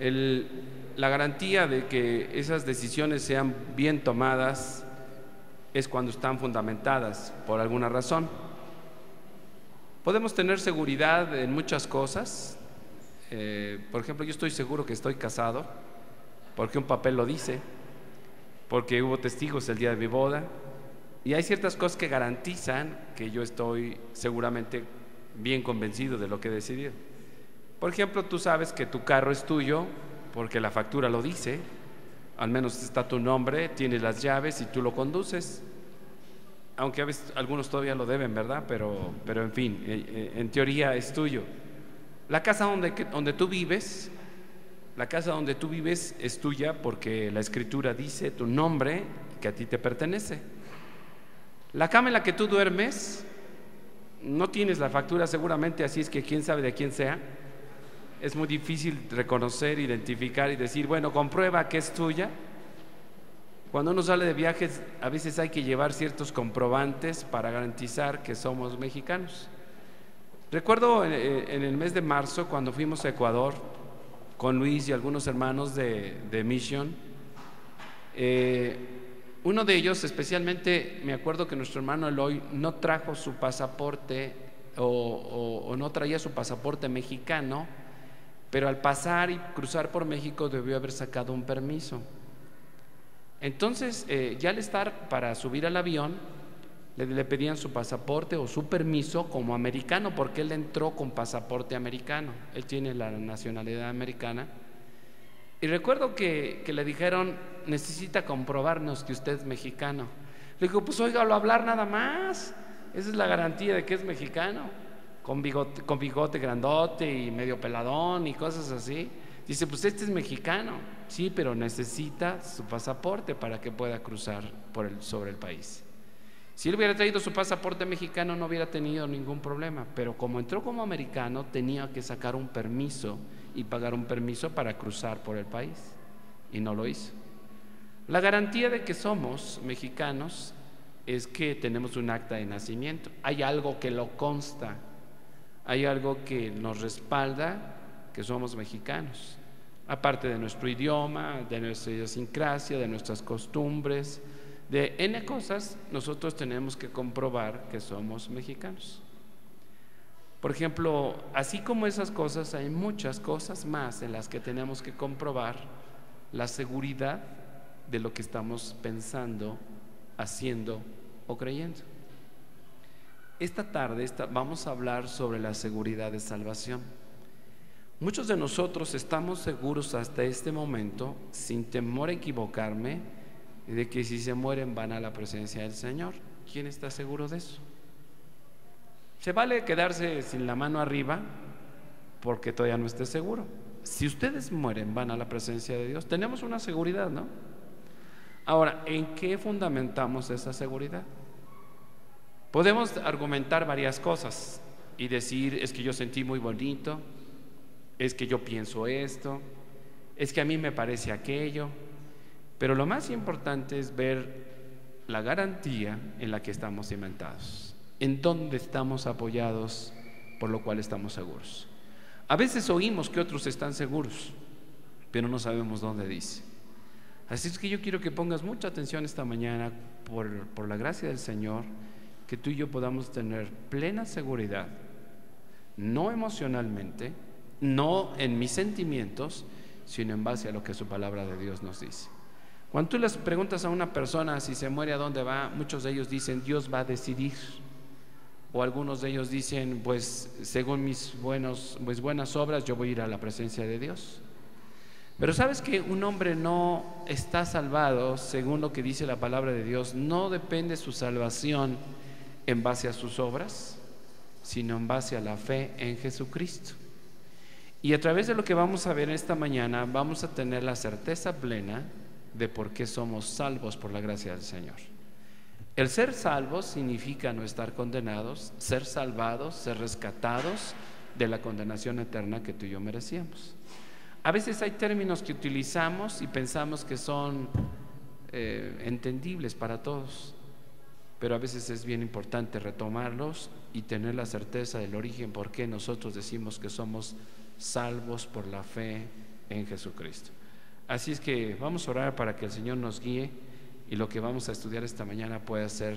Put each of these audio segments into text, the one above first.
el- la garantía de que esas decisiones sean bien tomadas es cuando están fundamentadas por alguna razón. Podemos tener seguridad en muchas cosas. Por ejemplo, yo estoy seguro que estoy casado porque un papel lo dice, porque hubo testigos el día de mi boda, y hay ciertas cosas que garantizan que yo estoy seguramente bien convencido de lo que he decidido. Por ejemplo, tú sabes que tu carro es tuyo porque la factura lo dice, al menos está tu nombre, tienes las llaves y tú lo conduces, aunque a veces algunos todavía lo deben, ¿verdad? Pero en fin, en teoría es tuyo. La casa donde tú vives, la casa donde tú vives es tuya porque la escritura dice tu nombre y que a ti te pertenece. La cama en la que tú duermes, no tienes la factura seguramente, así es que quién sabe de quién sea. Es muy difícil reconocer, identificar y decir, bueno, comprueba que es tuya. Cuando uno sale de viajes, a veces hay que llevar ciertos comprobantes para garantizar que somos mexicanos. Recuerdo en el mes de marzo, cuando fuimos a Ecuador con Luis y algunos hermanos de Mission, uno de ellos, especialmente, me acuerdo que nuestro hermano Eloy no trajo su pasaporte o no traía su pasaporte mexicano, pero al pasar y cruzar por México debió haber sacado un permiso. Entonces, ya al estar para subir al avión, le pedían su pasaporte o su permiso como americano, porque él entró con pasaporte americano, él tiene la nacionalidad americana. Y recuerdo que le dijeron, necesita comprobarnos que usted es mexicano. Le dijo, pues óigalo hablar nada más, esa es la garantía de que es mexicano, con bigote grandote y medio peladón y cosas así. Dice, pues este es mexicano, sí, pero necesita su pasaporte para que pueda cruzar sobre el país. Si él hubiera traído su pasaporte mexicano no hubiera tenido ningún problema, pero como entró como americano tenía que sacar un permiso y pagar un permiso para cruzar por el país, y no lo hizo. La garantía de que somos mexicanos es que tenemos un acta de nacimiento, hay algo que lo consta, hay algo que nos respalda que somos mexicanos, aparte de nuestro idioma, de nuestra idiosincrasia, de nuestras costumbres, de N cosas. Nosotros tenemos que comprobar que somos mexicanos. Por ejemplo, así como esas cosas, hay muchas cosas más en las que tenemos que comprobar la seguridad de lo que estamos pensando, haciendo o creyendo. Esta tarde vamos a hablar sobre la seguridad de salvación. Muchos de nosotros estamos seguros hasta este momento, sin temor a equivocarme, de que si se mueren van a la presencia del Señor. ¿Quién está seguro de eso? Se vale quedarse sin la mano arriba porque todavía no esté seguro. Si ustedes mueren van a la presencia de Dios, tenemos una seguridad, ¿no? Ahora, ¿en qué fundamentamos esa seguridad? Podemos argumentar varias cosas y decir, es que yo sentí muy bonito, es que yo pienso esto, es que a mí me parece aquello, pero lo más importante es ver la garantía en la que estamos cimentados, en dónde estamos apoyados, por lo cual estamos seguros. A veces oímos que otros están seguros, pero no sabemos dónde dice. Así es que yo quiero que pongas mucha atención esta mañana, por la gracia del Señor, que tú y yo podamos tener plena seguridad, no emocionalmente, no en mis sentimientos, sino en base a lo que su palabra de Dios nos dice. Cuando tú les preguntas a una persona si se muere a dónde va, muchos de ellos dicen Dios va a decidir, o algunos de ellos dicen pues según mis buenas obras yo voy a ir a la presencia de Dios. Pero sabes que un hombre no está salvado según lo que dice la palabra de Dios, no depende su salvación en base a sus obras, sino en base a la fe en Jesucristo. Y a través de lo que vamos a ver esta mañana vamos a tener la certeza plena de por qué somos salvos por la gracia del Señor. El ser salvos significa no estar condenados, ser salvados, ser rescatados de la condenación eterna que tú y yo merecíamos. A veces hay términos que utilizamos y pensamos que son entendibles para todos, pero a veces es bien importante retomarlos y tener la certeza del origen por qué nosotros decimos que somos salvos por la fe en Jesucristo. Así es que vamos a orar para que el Señor nos guíe y lo que vamos a estudiar esta mañana pueda ser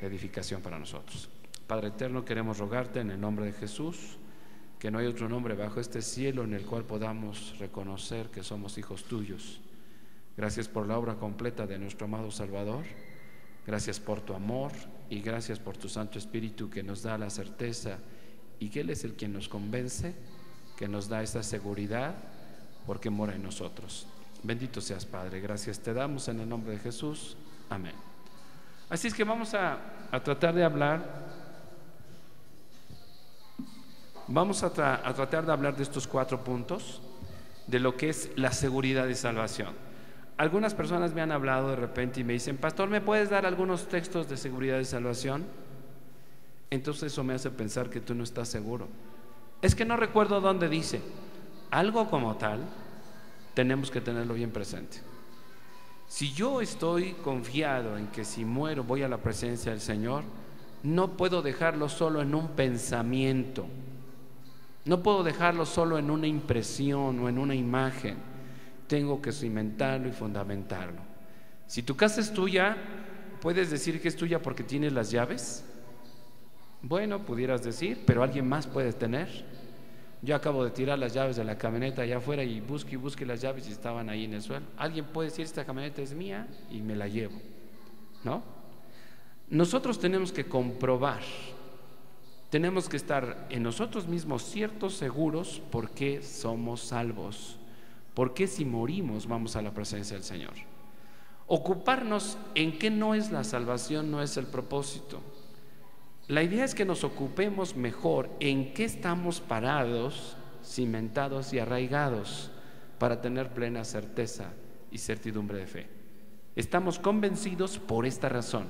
de edificación para nosotros. Padre eterno, queremos rogarte en el nombre de Jesús que no hay otro nombre bajo este cielo en el cual podamos reconocer que somos hijos tuyos. Gracias por la obra completa de nuestro amado Salvador. Gracias por tu amor y gracias por tu Santo Espíritu que nos da la certeza y que Él es el quien nos convence, que nos da esa seguridad porque mora en nosotros. Bendito seas, Padre. Gracias te damos en el nombre de Jesús. Amén. Así es que vamos a tratar de hablar. Vamos a tratar de hablar de estos 4 puntos de lo que es la seguridad de salvación. Algunas personas me han hablado de repente y me dicen: pastor, ¿me puedes dar algunos textos de seguridad de salvación? Entonces eso me hace pensar que tú no estás seguro. Es que no recuerdo dónde dice. Algo como tal tenemos que tenerlo bien presente. Si yo estoy confiado en que si muero voy a la presencia del Señor, no puedo dejarlo solo en un pensamiento. No puedo dejarlo solo en una impresión o en una imagen. Tengo que cimentarlo y fundamentarlo. Si tu casa es tuya, ¿puedes decir que es tuya porque tienes las llaves? Bueno, pudieras decir, pero alguien más puede tener. Yo acabo de tirar las llaves de la camioneta allá afuera y busqué las llaves y estaban ahí en el suelo. Alguien puede decir: esta camioneta es mía y me la llevo, ¿no? Nosotros tenemos que comprobar. Tenemos que estar en nosotros mismos ciertos, seguros, por qué somos salvos, por qué si morimos vamos a la presencia del Señor. Ocuparnos en qué no es la salvación no es el propósito. La idea es que nos ocupemos mejor en qué estamos parados, cimentados y arraigados para tener plena certeza y certidumbre de fe. Estamos convencidos por esta razón.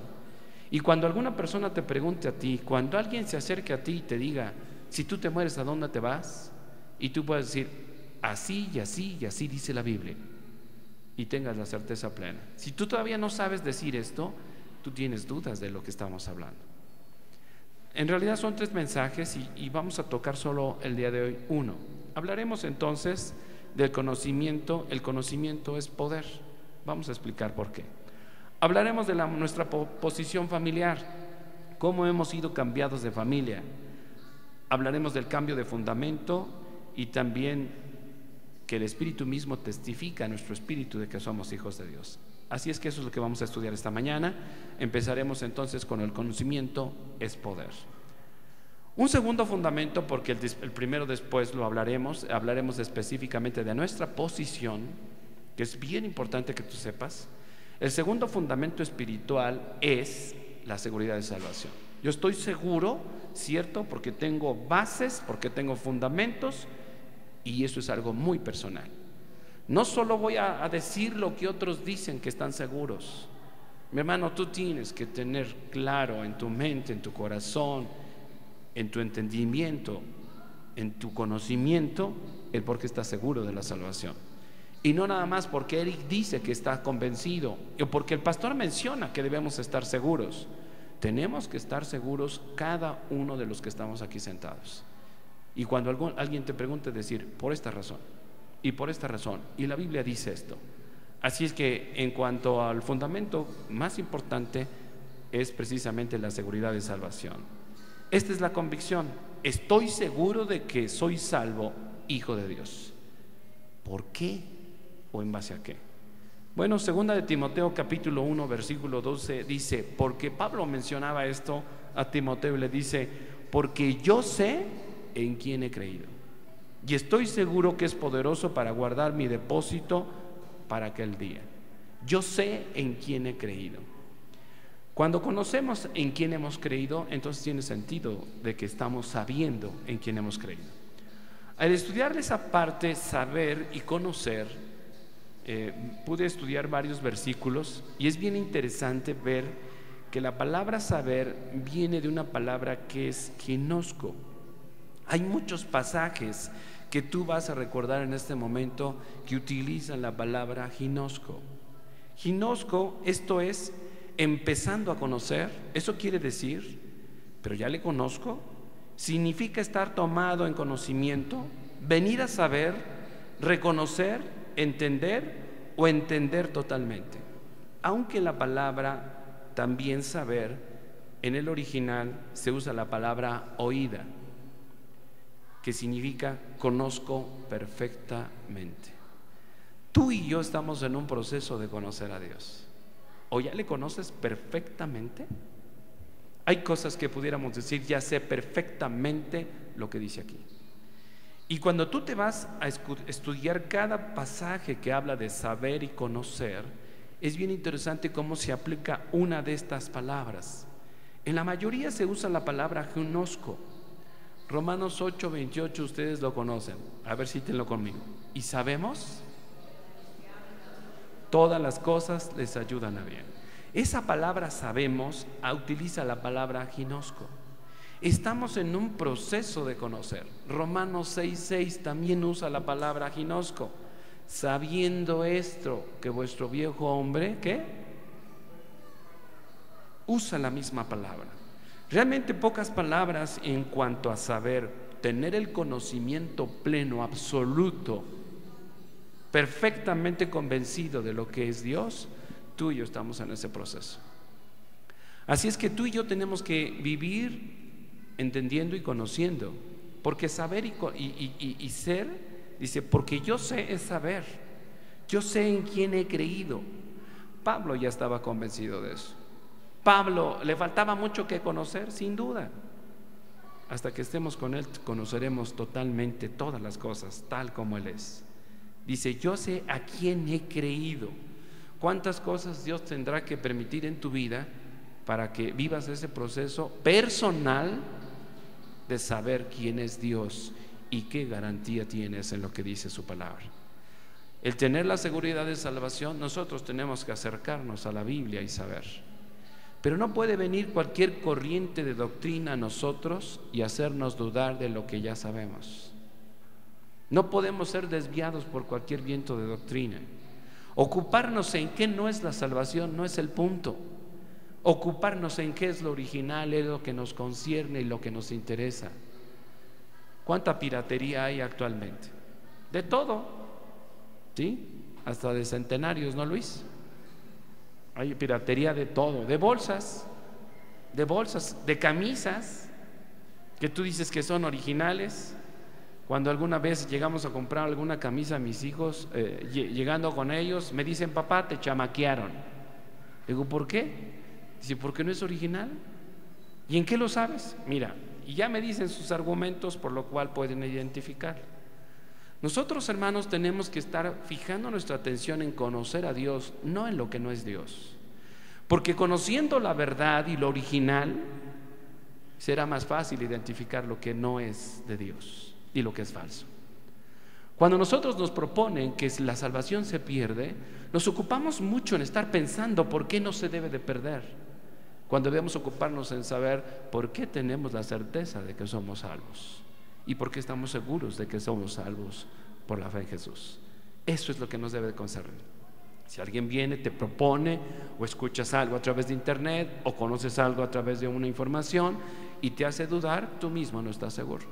Y cuando alguna persona te pregunte a ti, cuando alguien se acerque a ti y te diga: si tú te mueres, ¿a dónde te vas? Y tú puedes decir: así y así y así dice la Biblia, y tengas la certeza plena. Si tú todavía no sabes decir esto, tú tienes dudas de lo que estamos hablando. En realidad son 3 mensajes y vamos a tocar solo el día de hoy 1. Hablaremos entonces del conocimiento. El conocimiento es poder. Vamos a explicar por qué. Hablaremos de nuestra posición familiar, cómo hemos sido cambiados de familia. Hablaremos del cambio de fundamento y también que el Espíritu mismo testifica a nuestro espíritu de que somos hijos de Dios. Así es que eso es lo que vamos a estudiar esta mañana. Empezaremos entonces con el conocimiento es poder. Un segundo fundamento, porque el primero después lo hablaremos específicamente de nuestra posición, que es bien importante que tú sepas. El segundo fundamento espiritual es la seguridad de salvación. Yo estoy seguro, ¿cierto? Porque tengo bases, porque tengo fundamentos, y eso es algo muy personal. No solo voy a decir lo que otros dicen que están seguros. Mi hermano, tú tienes que tener claro en tu mente, en tu corazón, en tu entendimiento, en tu conocimiento, el por qué estás seguro de la salvación. Y no nada más porque Eric dice que está convencido o porque el pastor menciona que debemos estar seguros. Tenemos que estar seguros cada uno de los que estamos aquí sentados. Y cuando alguien te pregunte, decir: por esta razón y por esta razón, y la Biblia dice esto. Así es que en cuanto al fundamento más importante es precisamente la seguridad de salvación. Esta es la convicción: estoy seguro de que soy salvo, hijo de Dios. ¿Por qué? ¿O en base a qué? Bueno, 2 de Timoteo capítulo 1 versículo 12 dice, porque Pablo mencionaba esto a Timoteo y le dice: porque yo sé en quién he creído y estoy seguro que es poderoso para guardar mi depósito para aquel día. Yo sé en quién he creído. Cuando conocemos en quién hemos creído, entonces tiene sentido de que estamos sabiendo en quién hemos creído. Al estudiar esa parte, saber y conocer, pude estudiar varios versículos y es bien interesante ver que la palabra saber viene de una palabra que es ginosco. Hay muchos pasajes que tú vas a recordar en este momento que utilizan la palabra ginosco. Ginosco, esto es empezando a conocer. Eso quiere decir, pero ya le conozco. Significa estar tomado en conocimiento, venir a saber, reconocer, entender o entender totalmente. Aunque la palabra también saber, en el original se usa la palabra oída, que significa conozco perfectamente. Tú y yo estamos en un proceso de conocer a Dios. ¿O ya le conoces perfectamente? Hay cosas que pudiéramos decir, ya sé perfectamente lo que dice aquí. Y cuando tú te vas a estudiar cada pasaje que habla de saber y conocer, es bien interesante cómo se aplica una de estas palabras. En la mayoría se usa la palabra gnosko. Romanos 8:28, ustedes lo conocen. A ver, cítenlo conmigo. Y sabemos, todas las cosas les ayudan a bien. Esa palabra sabemos utiliza la palabra gnosko. Estamos en un proceso de conocer. Romanos 6:6 también usa la palabra gnosko. Sabiendo esto, que vuestro viejo hombre, ¿qué? Usa la misma palabra. Realmente pocas palabras en cuanto a saber, tener el conocimiento pleno, absoluto, perfectamente convencido de lo que es Dios. Tú y yo estamos en ese proceso. Así es que tú y yo tenemos que vivir entendiendo y conociendo, porque saber y ser, dice, porque yo sé es saber, yo sé en quién he creído. Pablo ya estaba convencido de eso. Pablo, ¿le faltaba mucho que conocer? Sin duda. Hasta que estemos con él conoceremos totalmente todas las cosas tal como él es. Dice, yo sé a quién he creído. ¿Cuántas cosas Dios tendrá que permitir en tu vida para que vivas ese proceso personal de saber quién es Dios y qué garantía tienes en lo que dice su palabra? El tener la seguridad de salvación, nosotros tenemos que acercarnos a la Biblia y saber. Pero no puede venir cualquier corriente de doctrina a nosotros y hacernos dudar de lo que ya sabemos. No podemos ser desviados por cualquier viento de doctrina. Ocuparnos en qué no es la salvación no es el punto. Ocuparnos en qué es lo original es lo que nos concierne y lo que nos interesa. ¿Cuánta piratería hay actualmente? De todo, ¿sí? Hasta de centenarios, ¿no, Luis? Hay piratería de todo, de bolsas, de camisas, que tú dices que son originales. Cuando alguna vez llegamos a comprar alguna camisa a mis hijos, llegando con ellos, me dicen, papá, te chamaquearon. Digo, ¿por qué? Dice, porque no es original. ¿Y en qué lo sabes? Mira, y ya me dicen sus argumentos por lo cual pueden identificar. Nosotros, hermanos, tenemos que estar fijando nuestra atención en conocer a Dios, no en lo que no es Dios. Porque conociendo la verdad y lo original, será más fácil identificar lo que no es de Dios y lo que es falso. Cuando nosotros nos proponen que la salvación se pierde, nos ocupamos mucho en estar pensando por qué no se debe de perder, cuando debemos ocuparnos en saber por qué tenemos la certeza de que somos salvos y por qué estamos seguros de que somos salvos por la fe en Jesús. Eso es lo que nos debe de concernir. Si alguien viene, te propone, o escuchas algo a través de internet, o conoces algo a través de una información y te hace dudar, tú mismo no estás seguro.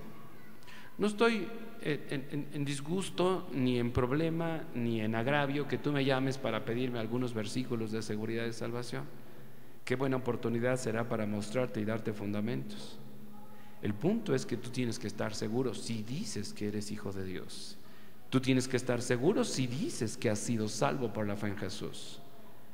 No estoy en disgusto, ni en problema, ni en agravio que tú me llames para pedirme algunos versículos de seguridad de salvación. Qué buena oportunidad será para mostrarte y darte fundamentos. El punto es que tú tienes que estar seguro si dices que eres hijo de Dios. Tú tienes que estar seguro si dices que has sido salvo por la fe en Jesús.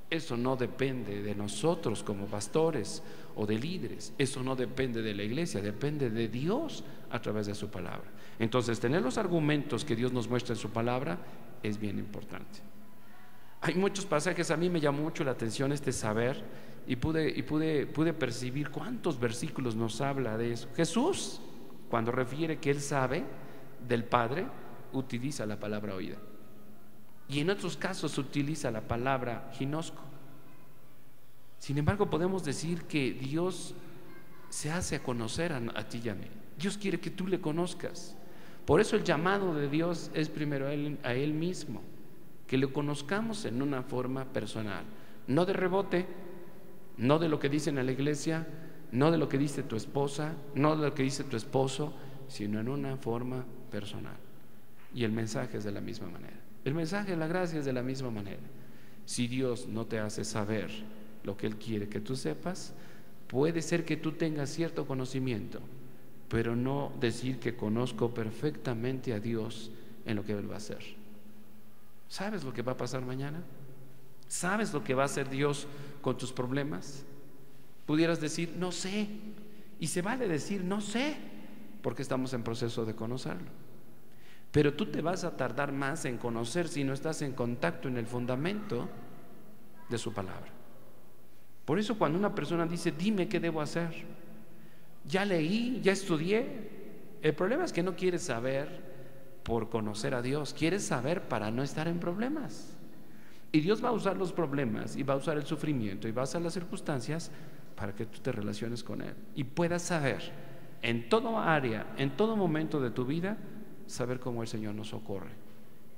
Eso no depende de nosotros como pastores o de líderes. Eso no depende de la iglesia, depende de Dios a través de su palabra. Entonces, tener los argumentos que Dios nos muestra en su palabra es bien importante. Hay muchos pasajes, a mí me llamó mucho la atención este saber, y pude percibir cuántos versículos nos habla de eso. Jesús, cuando refiere que Él sabe del Padre, utiliza la palabra oída, y en otros casos utiliza la palabra gnosko. Sin embargo, podemos decir que Dios se hace a conocer a ti y a mí. Dios quiere que tú le conozcas. Por eso el llamado de Dios es primero a Él mismo, que le conozcamos en una forma personal, no de rebote, no de lo que dicen en la iglesia, no de lo que dice tu esposa, no de lo que dice tu esposo, sino en una forma personal. Y el mensaje es de la misma manera. El mensaje de la gracia es de la misma manera. Si Dios no te hace saber lo que Él quiere que tú sepas, puede ser que tú tengas cierto conocimiento, pero no decir que conozco perfectamente a Dios en lo que Él va a hacer. ¿Sabes lo que va a pasar mañana? ¿Sabes lo que va a hacer Dios con tus problemas? Pudieras decir, no sé. Y se vale decir, no sé, porque estamos en proceso de conocerlo. Pero tú te vas a tardar más en conocer si no estás en contacto en el fundamento de su palabra. Por eso cuando una persona dice, dime qué debo hacer, ya leí, ya estudié, el problema es que no quieres saber por conocer a Dios, quieres saber para no estar en problemas. Y Dios va a usar los problemas y va a usar el sufrimiento y va a usar las circunstancias para que tú te relaciones con Él y puedas saber en todo área, en todo momento de tu vida, saber cómo el Señor nos socorre,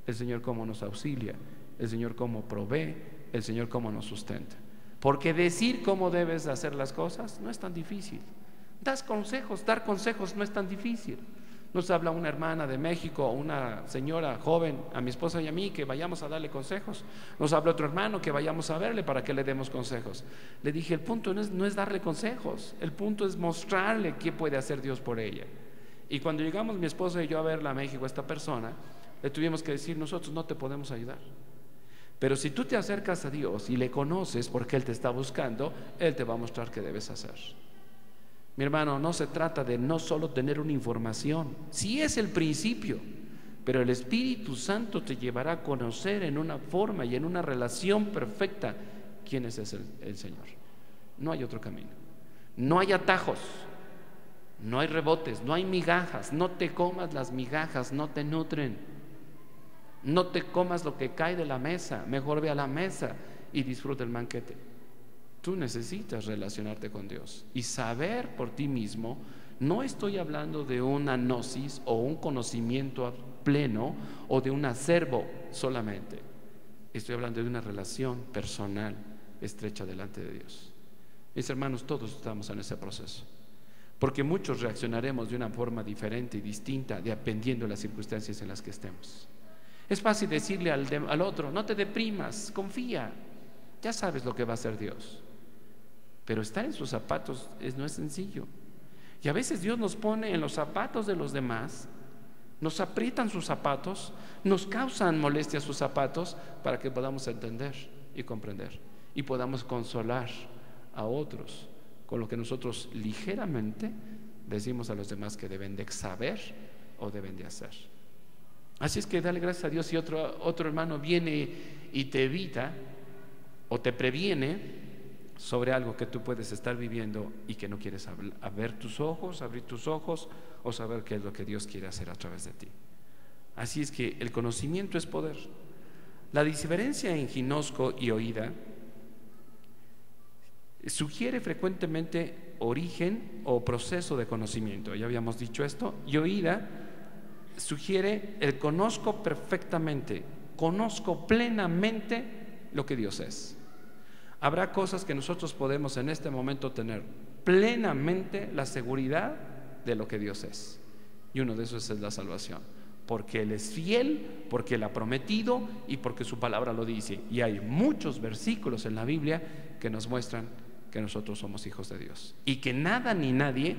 el Señor cómo nos auxilia, el Señor cómo provee, el Señor cómo nos sustenta. Porque decir cómo debes hacer las cosas no es tan difícil. Dar consejos no es tan difícil. Nos habla una hermana de México, una señora joven, a mi esposa y a mí, que vayamos a darle consejos. Nos habla otro hermano que vayamos a verle para que le demos consejos. Le dije, el punto no es darle consejos, el punto es mostrarle qué puede hacer Dios por ella. Y cuando llegamos mi esposa y yo a verla a México, a esta persona, le tuvimos que decir, nosotros no te podemos ayudar. Pero si tú te acercas a Dios y le conoces porque Él te está buscando, Él te va a mostrar qué debes hacer. Mi hermano, no se trata de no solo tener una información, sí es el principio, pero el Espíritu Santo te llevará a conocer en una forma y en una relación perfecta quién es el Señor. No hay otro camino, no hay atajos, no hay rebotes, no hay migajas. No te comas las migajas, no te nutren. No te comas lo que cae de la mesa, mejor ve a la mesa y disfruta el banquete. Tú necesitas relacionarte con Dios y saber por ti mismo. No estoy hablando de una gnosis o un conocimiento pleno o de un acervo solamente. Estoy hablando de una relación personal estrecha delante de Dios. Mis hermanos, todos estamos en ese proceso, porque muchos reaccionaremos de una forma diferente y distinta dependiendo de las circunstancias en las que estemos. Es fácil decirle al otro, no te deprimas, confía, ya sabes lo que va a hacer Dios. Pero estar en sus zapatos no es sencillo. Y a veces Dios nos pone en los zapatos de los demás, nos aprietan sus zapatos, nos causan molestia sus zapatos para que podamos entender y comprender y podamos consolar a otros con lo que nosotros ligeramente decimos a los demás que deben de saber o deben de hacer. Así es que dale gracias a Dios si otro hermano viene y te evita o te previene sobre algo que tú puedes estar viviendo y que no quieres abrir tus ojos o saber qué es lo que Dios quiere hacer a través de ti. Así es que el conocimiento es poder. La diferencia en ginosco y oída sugiere frecuentemente origen o proceso de conocimiento. Ya habíamos dicho esto. Y oída sugiere el conozco perfectamente, conozco plenamente lo que Dios es. Habrá cosas que nosotros podemos en este momento tener plenamente la seguridad de lo que Dios es, y uno de esos es la salvación, porque Él es fiel, porque Él ha prometido y porque su palabra lo dice. Y hay muchos versículos en la Biblia que nos muestran que nosotros somos hijos de Dios y que nada ni nadie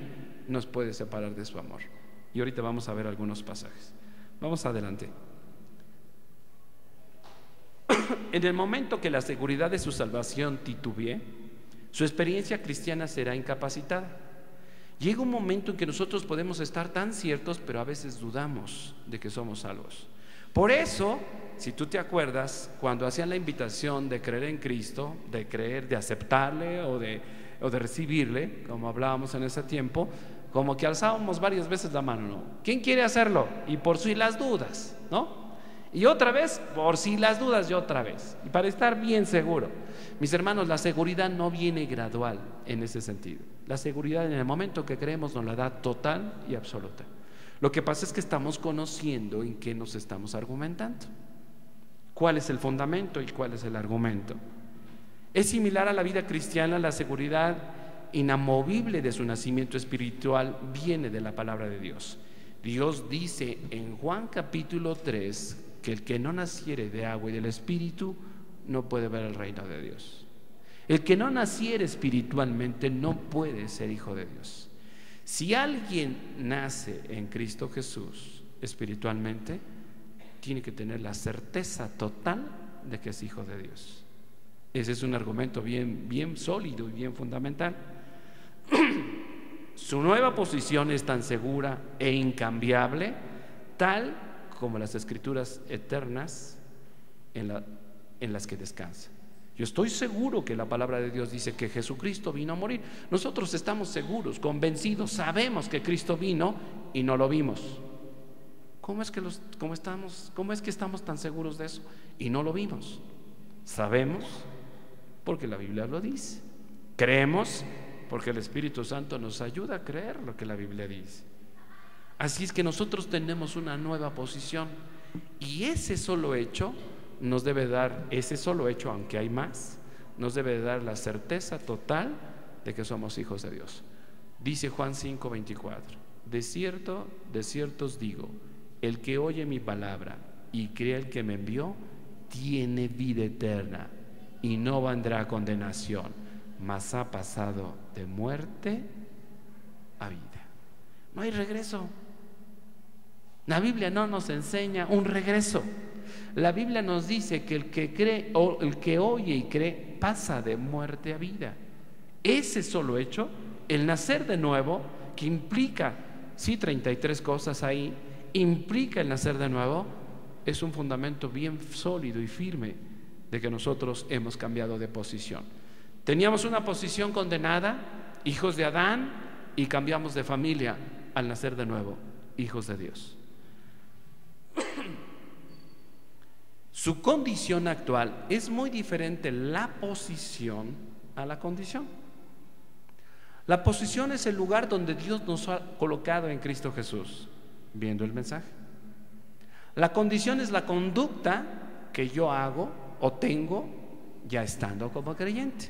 nos puede separar de su amor. Y ahorita vamos a ver algunos pasajes. Vamos adelante. En el momento que la seguridad de su salvación titubee, su experiencia cristiana será incapacitada. Llega un momento en que nosotros podemos estar tan ciertos, pero a veces dudamos de que somos salvos. Por eso, si tú te acuerdas, cuando hacían la invitación de creer en Cristo, de creer, de aceptarle o de recibirle, como hablábamos en ese tiempo, como que alzábamos varias veces la mano, ¿no? ¿Quién quiere hacerlo? Y por si las dudas, ¿no? Y otra vez, por si las dudas, y otra vez, y para estar bien seguro. Mis hermanos, la seguridad no viene gradual en ese sentido. La seguridad en el momento que creemos nos la da total y absoluta. Lo que pasa es que estamos conociendo en qué nos estamos argumentando, cuál es el fundamento y cuál es el argumento. Es similar a la vida cristiana. La seguridad inamovible de su nacimiento espiritual viene de la palabra de Dios. Dios dice en Juan capítulo 3 que el que no naciere de agua y del Espíritu no puede ver el reino de Dios. El que no naciere espiritualmente no puede ser hijo de Dios. Si alguien nace en Cristo Jesús espiritualmente, tiene que tener la certeza total de que es hijo de Dios. Ese es un argumento bien sólido y bien fundamental. Su nueva posición es tan segura e incambiable, tal como las escrituras eternas en las que descansa. Yo estoy seguro que la palabra de Dios dice que Jesucristo vino a morir. Nosotros estamos seguros, convencidos, sabemos que Cristo vino y no lo vimos. ¿Cómo es que estamos tan seguros de eso y no lo vimos? Sabemos porque la Biblia lo dice. Creemos porque el Espíritu Santo nos ayuda a creer lo que la Biblia dice. Así es que nosotros tenemos una nueva posición, y ese solo hecho nos debe dar, aunque hay más, nos debe dar la certeza total de que somos hijos de Dios. Dice Juan 5:24: de cierto os digo, el que oye mi palabra y cree el que me envió, tiene vida eterna y no vendrá a condenación, mas ha pasado de muerte a vida. No hay regreso. La Biblia no nos enseña un regreso. La Biblia nos dice que el que cree o el que oye y cree pasa de muerte a vida. Ese solo hecho, el nacer de nuevo, que implica, sí, 33 cosas ahí, implica el nacer de nuevo, es un fundamento bien sólido y firme de que nosotros hemos cambiado de posición. Teníamos una posición condenada, hijos de Adán, y cambiamos de familia al nacer de nuevo, hijos de Dios. Su condición actual es muy diferente, la posición a la condición. La posición es el lugar donde Dios nos ha colocado en Cristo Jesús, viendo el mensaje. La condición es la conducta que yo hago o tengo ya estando como creyente.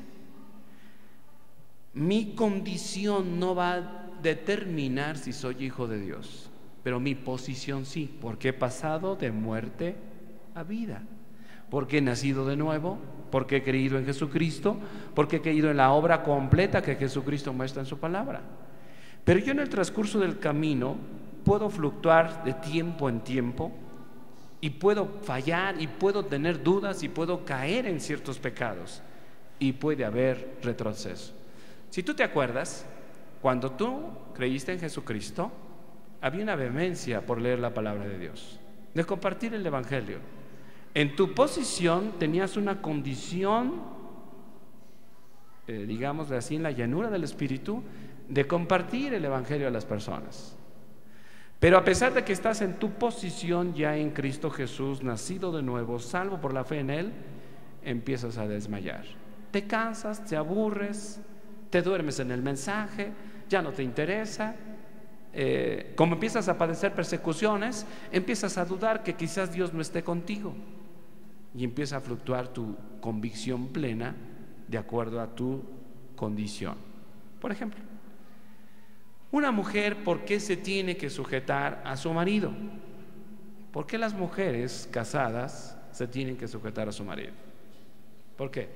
Mi condición no va a determinar si soy hijo de Dios, pero mi posición sí, porque he pasado de muerte a vida, porque he nacido de nuevo, porque he creído en Jesucristo, porque he creído en la obra completa que Jesucristo muestra en su palabra. Pero yo en el transcurso del camino puedo fluctuar de tiempo en tiempo, y puedo fallar, y puedo tener dudas, y puedo caer en ciertos pecados, y puede haber retroceso. Si tú te acuerdas, cuando tú creíste en Jesucristo, había una vehemencia por leer la palabra de Dios, de compartir el Evangelio. En tu posición tenías una condición, digámosle así, en la llanura del Espíritu, de compartir el Evangelio a las personas. Pero a pesar de que estás en tu posición ya en Cristo Jesús, nacido de nuevo, salvo por la fe en Él, empiezas a desmayar. Te cansas, te aburres, te duermes en el mensaje, ya no te interesa. Como empiezas a padecer persecuciones, empiezas a dudar que quizás Dios no esté contigo, y empieza a fluctuar tu convicción plena de acuerdo a tu condición. Por ejemplo, una mujer, ¿por qué se tiene que sujetar a su marido? ¿Por qué las mujeres casadas se tienen que sujetar a su marido? ¿Por qué?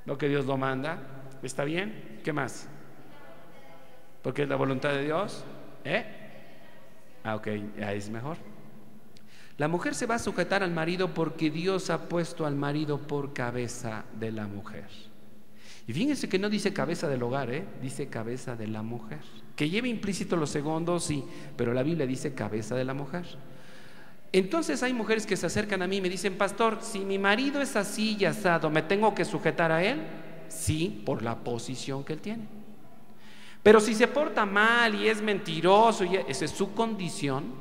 Lo que Dios lo manda. ¿Está bien? ¿Qué más? Porque es la voluntad de Dios. Ok, ya es mejor. La mujer se va a sujetar al marido porque Dios ha puesto al marido por cabeza de la mujer. Y fíjense que no dice cabeza del hogar, dice cabeza de la mujer, que lleva implícito los segundos, sí, pero la Biblia dice cabeza de la mujer. Entonces hay mujeres que se acercan a mí y me dicen: pastor, si mi marido es así y asado, ¿me tengo que sujetar a él? Sí, por la posición que él tiene. Pero si se porta mal y es mentiroso, y esa es su condición,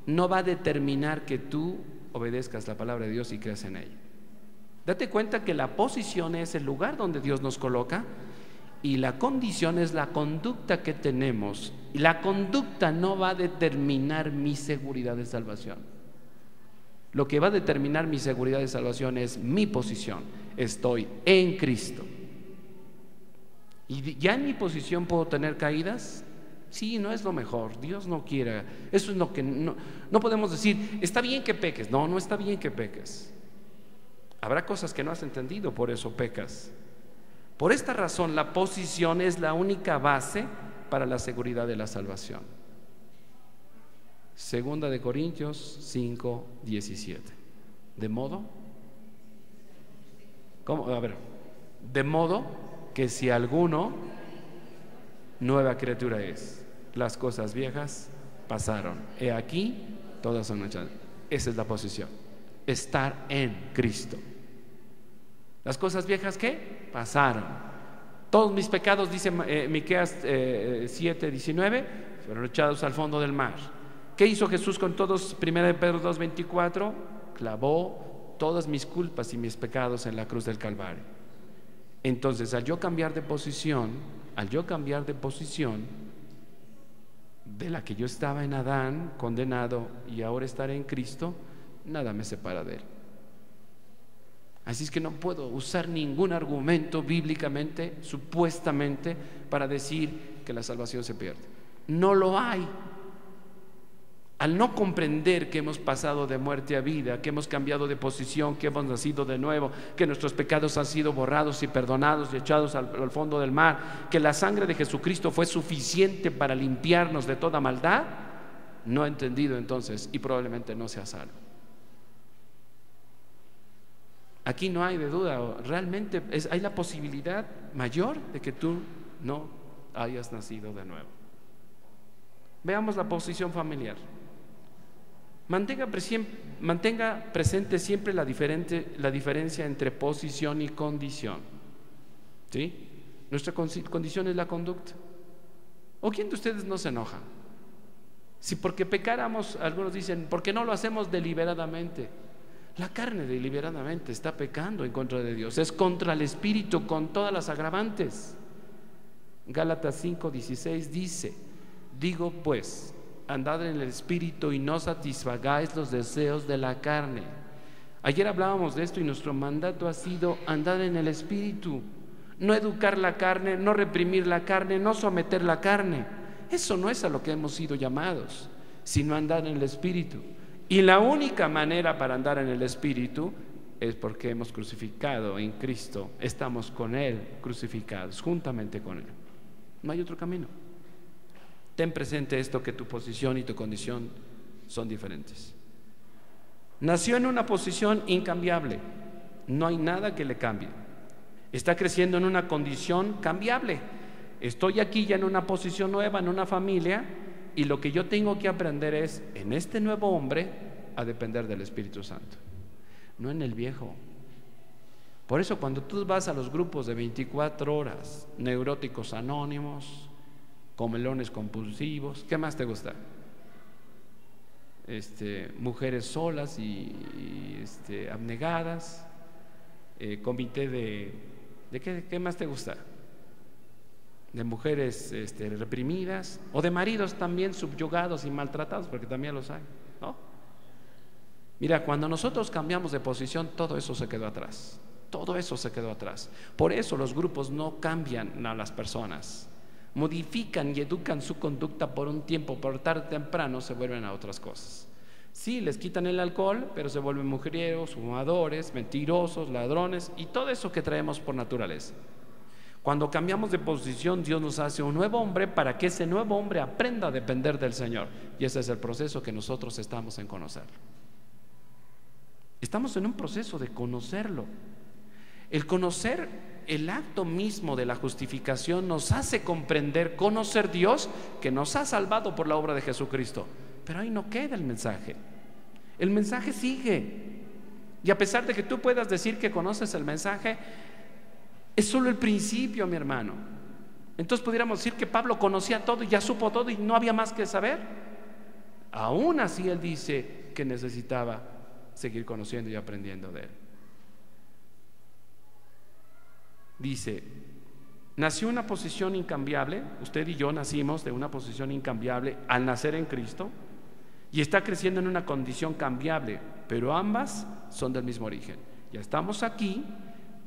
no va a determinar que tú obedezcas la palabra de Dios y creas en ella. Date cuenta que la posición es el lugar donde Dios nos coloca, y la condición es la conducta que tenemos. Y la conducta no va a determinar mi seguridad de salvación. Lo que va a determinar mi seguridad de salvación es mi posición. Estoy en Cristo. Y ya en mi posición puedo tener caídas. Sí, no es lo mejor, Dios no quiera. Eso es lo que no podemos decir, está bien que peques. No, no está bien que peques. Habrá cosas que no has entendido, por eso pecas. Por esta razón, la posición es la única base para la seguridad de la salvación. Segunda de Corintios 5:17. ¿De modo? ¿Cómo? A ver. De modo que si alguno nueva criatura es, las cosas viejas pasaron, he aquí, todas son hechas. Esa es la posición. Estar en Cristo. Las cosas viejas, ¿qué? Pasaron. Todos mis pecados, dice Miqueas 7:19, fueron echados al fondo del mar. ¿Qué hizo Jesús con todos? 1 Pedro 2:24, clavó todas mis culpas y mis pecados en la cruz del Calvario. Entonces, al yo cambiar de posición, de la que yo estaba en Adán, condenado, y ahora estar en Cristo, nada me separa de él. Así es que no puedo usar ningún argumento bíblicamente, supuestamente, para decir que la salvación se pierde. No lo hay. Al no comprender que hemos pasado de muerte a vida, que hemos cambiado de posición, que hemos nacido de nuevo, que nuestros pecados han sido borrados y perdonados y echados al fondo del mar, que la sangre de Jesucristo fue suficiente para limpiarnos de toda maldad, no ha entendido entonces y probablemente no sea salvo. Aquí no hay de duda, realmente hay la posibilidad mayor de que tú no hayas nacido de nuevo. Veamos la posición familiar. Mantenga presente siempre la diferencia entre posición y condición. ¿Sí? Nuestra condición es la conducta. ¿O quién de ustedes no se enoja? Si porque pecáramos, algunos dicen, ¿por qué no lo hacemos deliberadamente? La carne deliberadamente está pecando en contra de Dios. Es contra el Espíritu con todas las agravantes. Gálatas 5:16 dice: digo pues, andad en el Espíritu y no satisfagáis los deseos de la carne. Ayer hablábamos de esto y nuestro mandato ha sido andar en el Espíritu, no educar la carne, no reprimir la carne, no someter la carne. Eso no es a lo que hemos sido llamados, sino andar en el Espíritu. Y la única manera para andar en el Espíritu es porque hemos crucificado en Cristo, estamos con Él crucificados, juntamente con Él. No hay otro camino. Ten presente esto, que tu posición y tu condición son diferentes. Nació en una posición incambiable, no hay nada que le cambie. Está creciendo en una condición cambiable. Estoy aquí ya en una posición nueva, en una familia, y lo que yo tengo que aprender es, en este nuevo hombre, a depender del Espíritu Santo, no en el viejo. Por eso cuando tú vas a los grupos de 24 horas, neuróticos anónimos, comelones compulsivos, ¿qué más te gusta? Mujeres solas y abnegadas, comité de ¿qué más te gusta? De mujeres reprimidas, o de maridos también subyugados y maltratados, porque también los hay, ¿no? Mira, cuando nosotros cambiamos de posición, todo eso se quedó atrás. Todo eso se quedó atrás. Por eso los grupos no cambian a las personas, modifican y educan su conducta por un tiempo, pero tarde o temprano se vuelven a otras cosas. Sí, les quitan el alcohol, pero se vuelven mujeriegos, fumadores, mentirosos, ladrones y todo eso que traemos por naturaleza. Cuando cambiamos de posición, Dios nos hace un nuevo hombre para que ese nuevo hombre aprenda a depender del Señor. Y ese es el proceso que nosotros estamos en conocerlo. Estamos en un proceso de conocerlo. El conocer, el acto mismo de la justificación nos hace comprender, conocer Dios que nos ha salvado por la obra de Jesucristo. Pero ahí no queda el mensaje. El mensaje sigue. Y a pesar de que tú puedas decir que conoces el mensaje, es solo el principio, mi hermano. Entonces pudiéramos decir que Pablo conocía todo y ya supo todo y no había más que saber. Aún así él dice que necesitaba seguir conociendo y aprendiendo de él. Dice, nació una posición incambiable. Usted y yo nacimos de una posición incambiable al nacer en Cristo, y está creciendo en una condición cambiable, pero ambas son del mismo origen. Ya estamos aquí,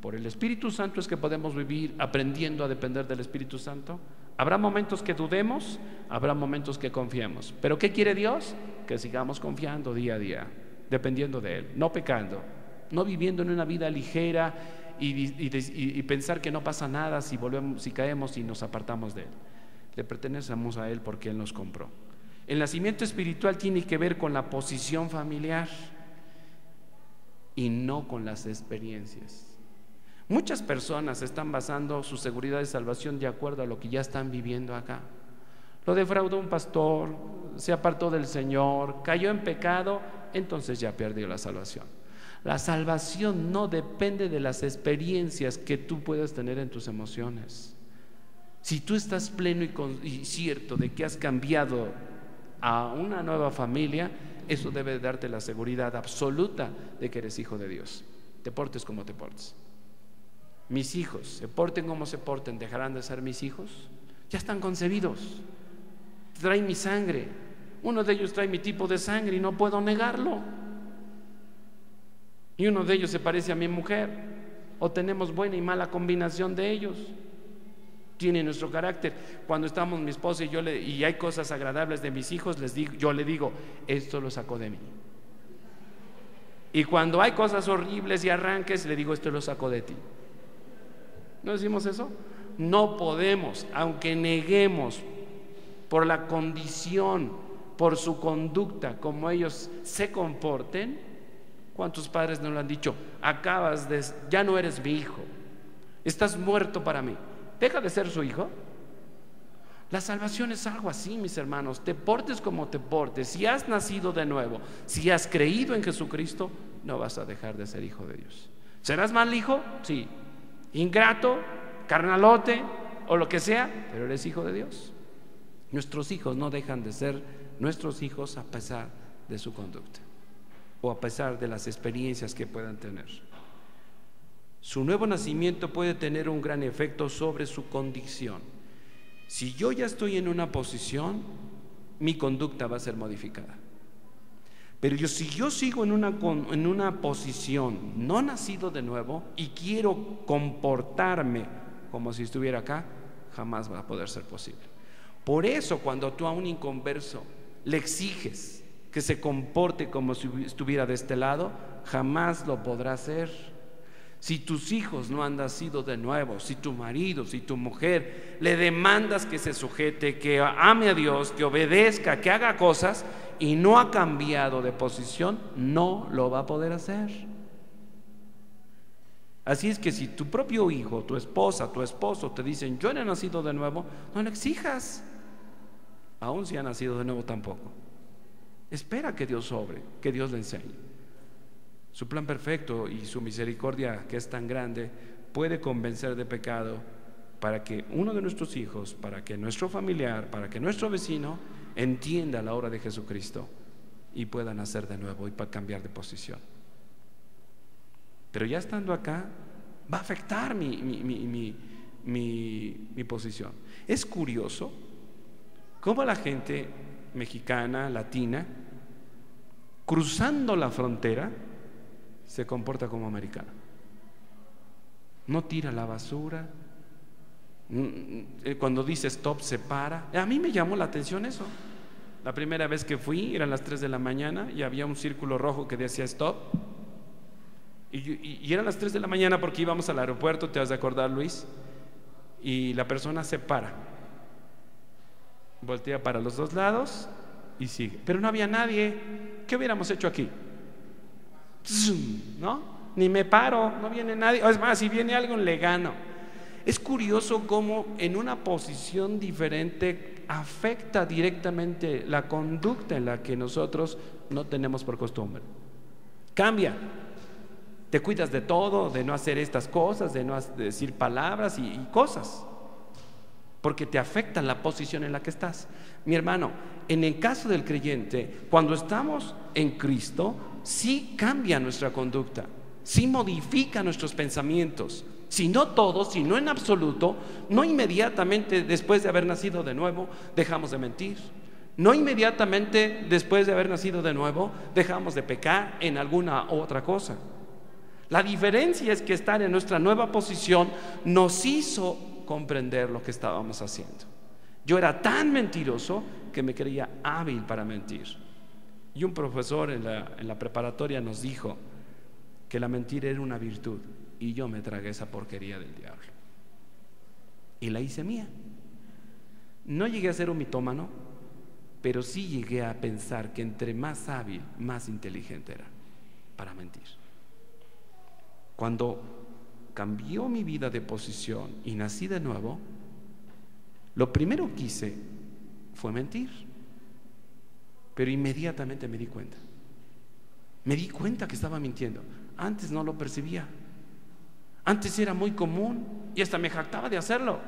Por el Espíritu Santo es que podemos vivir aprendiendo a depender del Espíritu Santo. Habrá momentos que dudemos, habrá momentos que confiemos. ¿Pero qué quiere Dios? Que sigamos confiando día a día, dependiendo de Él, no pecando, no viviendo en una vida ligera y pensar que no pasa nada si caemos y nos apartamos de Él. Le pertenecemos a Él porque Él nos compró. El nacimiento espiritual tiene que ver con la posición familiar y no con las experiencias. Muchas personas están basando su seguridad de salvación de acuerdo a lo que ya están viviendo acá. Lo defraudó un pastor, se apartó del Señor, cayó en pecado, entonces ya perdió la salvación. La salvación no depende de las experiencias que tú puedas tener en tus emociones. Si tú estás pleno y cierto de que has cambiado a una nueva familia, eso debe darte la seguridad absoluta de que eres hijo de Dios. Te portes como te portes. Mis hijos, se porten como se porten, ¿dejarán de ser mis hijos? Ya están concebidos, traen mi sangre. Uno de ellos trae mi tipo de sangre y no puedo negarlo. Y uno de ellos se parece a mi mujer, o tenemos buena y mala combinación de ellos. Tiene nuestro carácter. Cuando estamos mi esposa y yo y hay cosas agradables de mis hijos, yo le digo, esto lo sacó de mí. Y cuando hay cosas horribles y arranques, le digo, esto lo sacó de ti. ¿No decimos eso? No podemos, aunque neguemos por la condición, por su conducta, como ellos se comporten. ¿Cuántos padres nos lo han dicho? Ya no eres mi hijo, estás muerto para mí. ¿Deja de ser su hijo? La salvación es algo así, mis hermanos. Te portes como te portes. Si has nacido de nuevo, si has creído en Jesucristo, no vas a dejar de ser hijo de Dios. ¿Serás mal hijo? Sí. Ingrato, carnalote o lo que sea, pero eres hijo de Dios. Nuestros hijos no dejan de ser nuestros hijos a pesar de su conducta o a pesar de las experiencias que puedan tener. Su nuevo nacimiento puede tener un gran efecto sobre su condición. Si yo ya estoy en una posición, mi conducta va a ser modificada. Pero si yo sigo en una posición, no nacido de nuevo, y quiero comportarme como si estuviera acá, jamás va a poder ser posible. Por eso, cuando tú a un inconverso le exiges que se comporte como si estuviera de este lado, jamás lo podrá hacer. Si tus hijos no han nacido de nuevo, si tu marido, si tu mujer le demandas que se sujete, que ame a Dios, que obedezca, que haga cosas y no ha cambiado de posición, no lo va a poder hacer. Así es que si tu propio hijo, tu esposa, tu esposo te dicen yo no he nacido de nuevo, no le exijas. Aún si ha nacido de nuevo tampoco. Espera que Dios obre, que Dios le enseñe. Su plan perfecto y su misericordia, que es tan grande, puede convencer de pecado para que uno de nuestros hijos, para que nuestro familiar, para que nuestro vecino entienda la obra de Jesucristo y pueda nacer de nuevo y para cambiar de posición. Pero ya estando acá, va a afectar mi posición. Es curioso cómo la gente mexicana, latina, cruzando la frontera, se comporta como americano. No tira la basura. Cuando dice stop, se para. A mí me llamó la atención eso. La primera vez que fui, eran las 3 de la mañana y había un círculo rojo que decía stop. Y eran las 3 de la mañana porque íbamos al aeropuerto, te has de acordar, Luis. Y la persona se para, voltea para los dos lados y sigue. Pero no había nadie. ¿Qué hubiéramos hecho aquí? ¿No? Ni me paro, no viene nadie. Es más, si viene alguien le gano. Es curioso cómo en una posición diferente afecta directamente la conducta en la que nosotros no tenemos por costumbre. Cambia. Te cuidas de todo, de no hacer estas cosas, de no decir palabras y cosas, porque te afecta la posición en la que estás. Mi hermano, en el caso del creyente, cuando estamos en Cristo, sí cambia nuestra conducta, sí modifica nuestros pensamientos. Si no todos, si no en absoluto, no inmediatamente después de haber nacido de nuevo dejamos de mentir. No inmediatamente después de haber nacido de nuevo dejamos de pecar en alguna otra cosa. La diferencia es que estar en nuestra nueva posición nos hizo comprender lo que estábamos haciendo. Yo era tan mentiroso que me creía hábil para mentir. Y un profesor en la preparatoria nos dijo que la mentira era una virtud, y yo me tragué esa porquería del diablo y la hice mía. No llegué a ser un mitómano, pero sí llegué a pensar que entre más hábil, más inteligente era para mentir. Cuando cambió mi vida de posición y nací de nuevo, lo primero que hice fue mentir. Pero inmediatamente me di cuenta. Me di cuenta que estaba mintiendo. Antes no lo percibía. Antes era muy común y hasta me jactaba de hacerlo.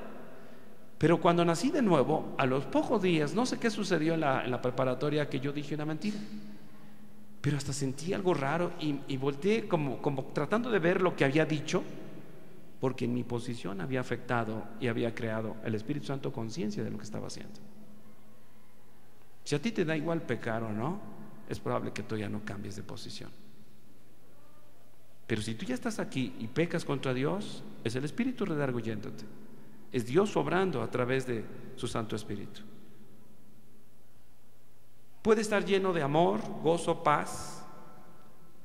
Pero cuando nací de nuevo, a los pocos días, no sé qué sucedió en la preparatoria, que yo dije una mentira. Pero hasta sentí algo raro y volteé como tratando de ver lo que había dicho, porque en mi posición había afectado y había creado el Espíritu Santo conciencia de lo que estaba haciendo. Si a ti te da igual pecar o no, es probable que tú ya no cambies de posición. Pero si tú ya estás aquí y pecas contra Dios, es el Espíritu redarguyéndote. Es Dios obrando a través de su Santo Espíritu. Puede estar lleno de amor, gozo, paz,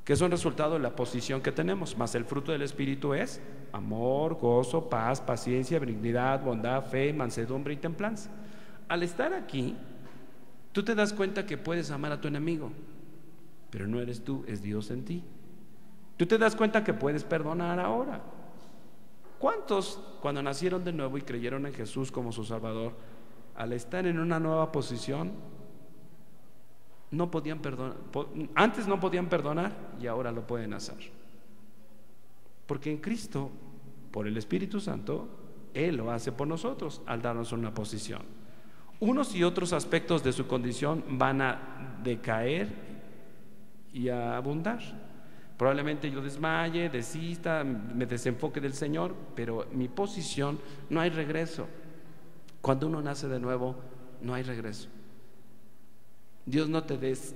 que son resultado de la posición que tenemos, mas el fruto del Espíritu es amor, gozo, paz, paciencia, benignidad, bondad, fe, mansedumbre y templanza. Al estar aquí, tú te das cuenta que puedes amar a tu enemigo, pero no eres tú, es Dios en ti. Tú te das cuenta que puedes perdonar ahora. ¿Cuántos, cuando nacieron de nuevo y creyeron en Jesús como su Salvador, al estar en una nueva posición, no podían perdonar? Antes no podían perdonar y ahora lo pueden hacer. Porque en Cristo, por el Espíritu Santo, Él lo hace por nosotros al darnos una posición. Unos y otros aspectos de su condición van a decaer y a abundar. Probablemente yo desmaye, desista, me desenfoque del Señor, pero mi posición no hay regreso. Cuando uno nace de nuevo, no hay regreso. Dios no te des.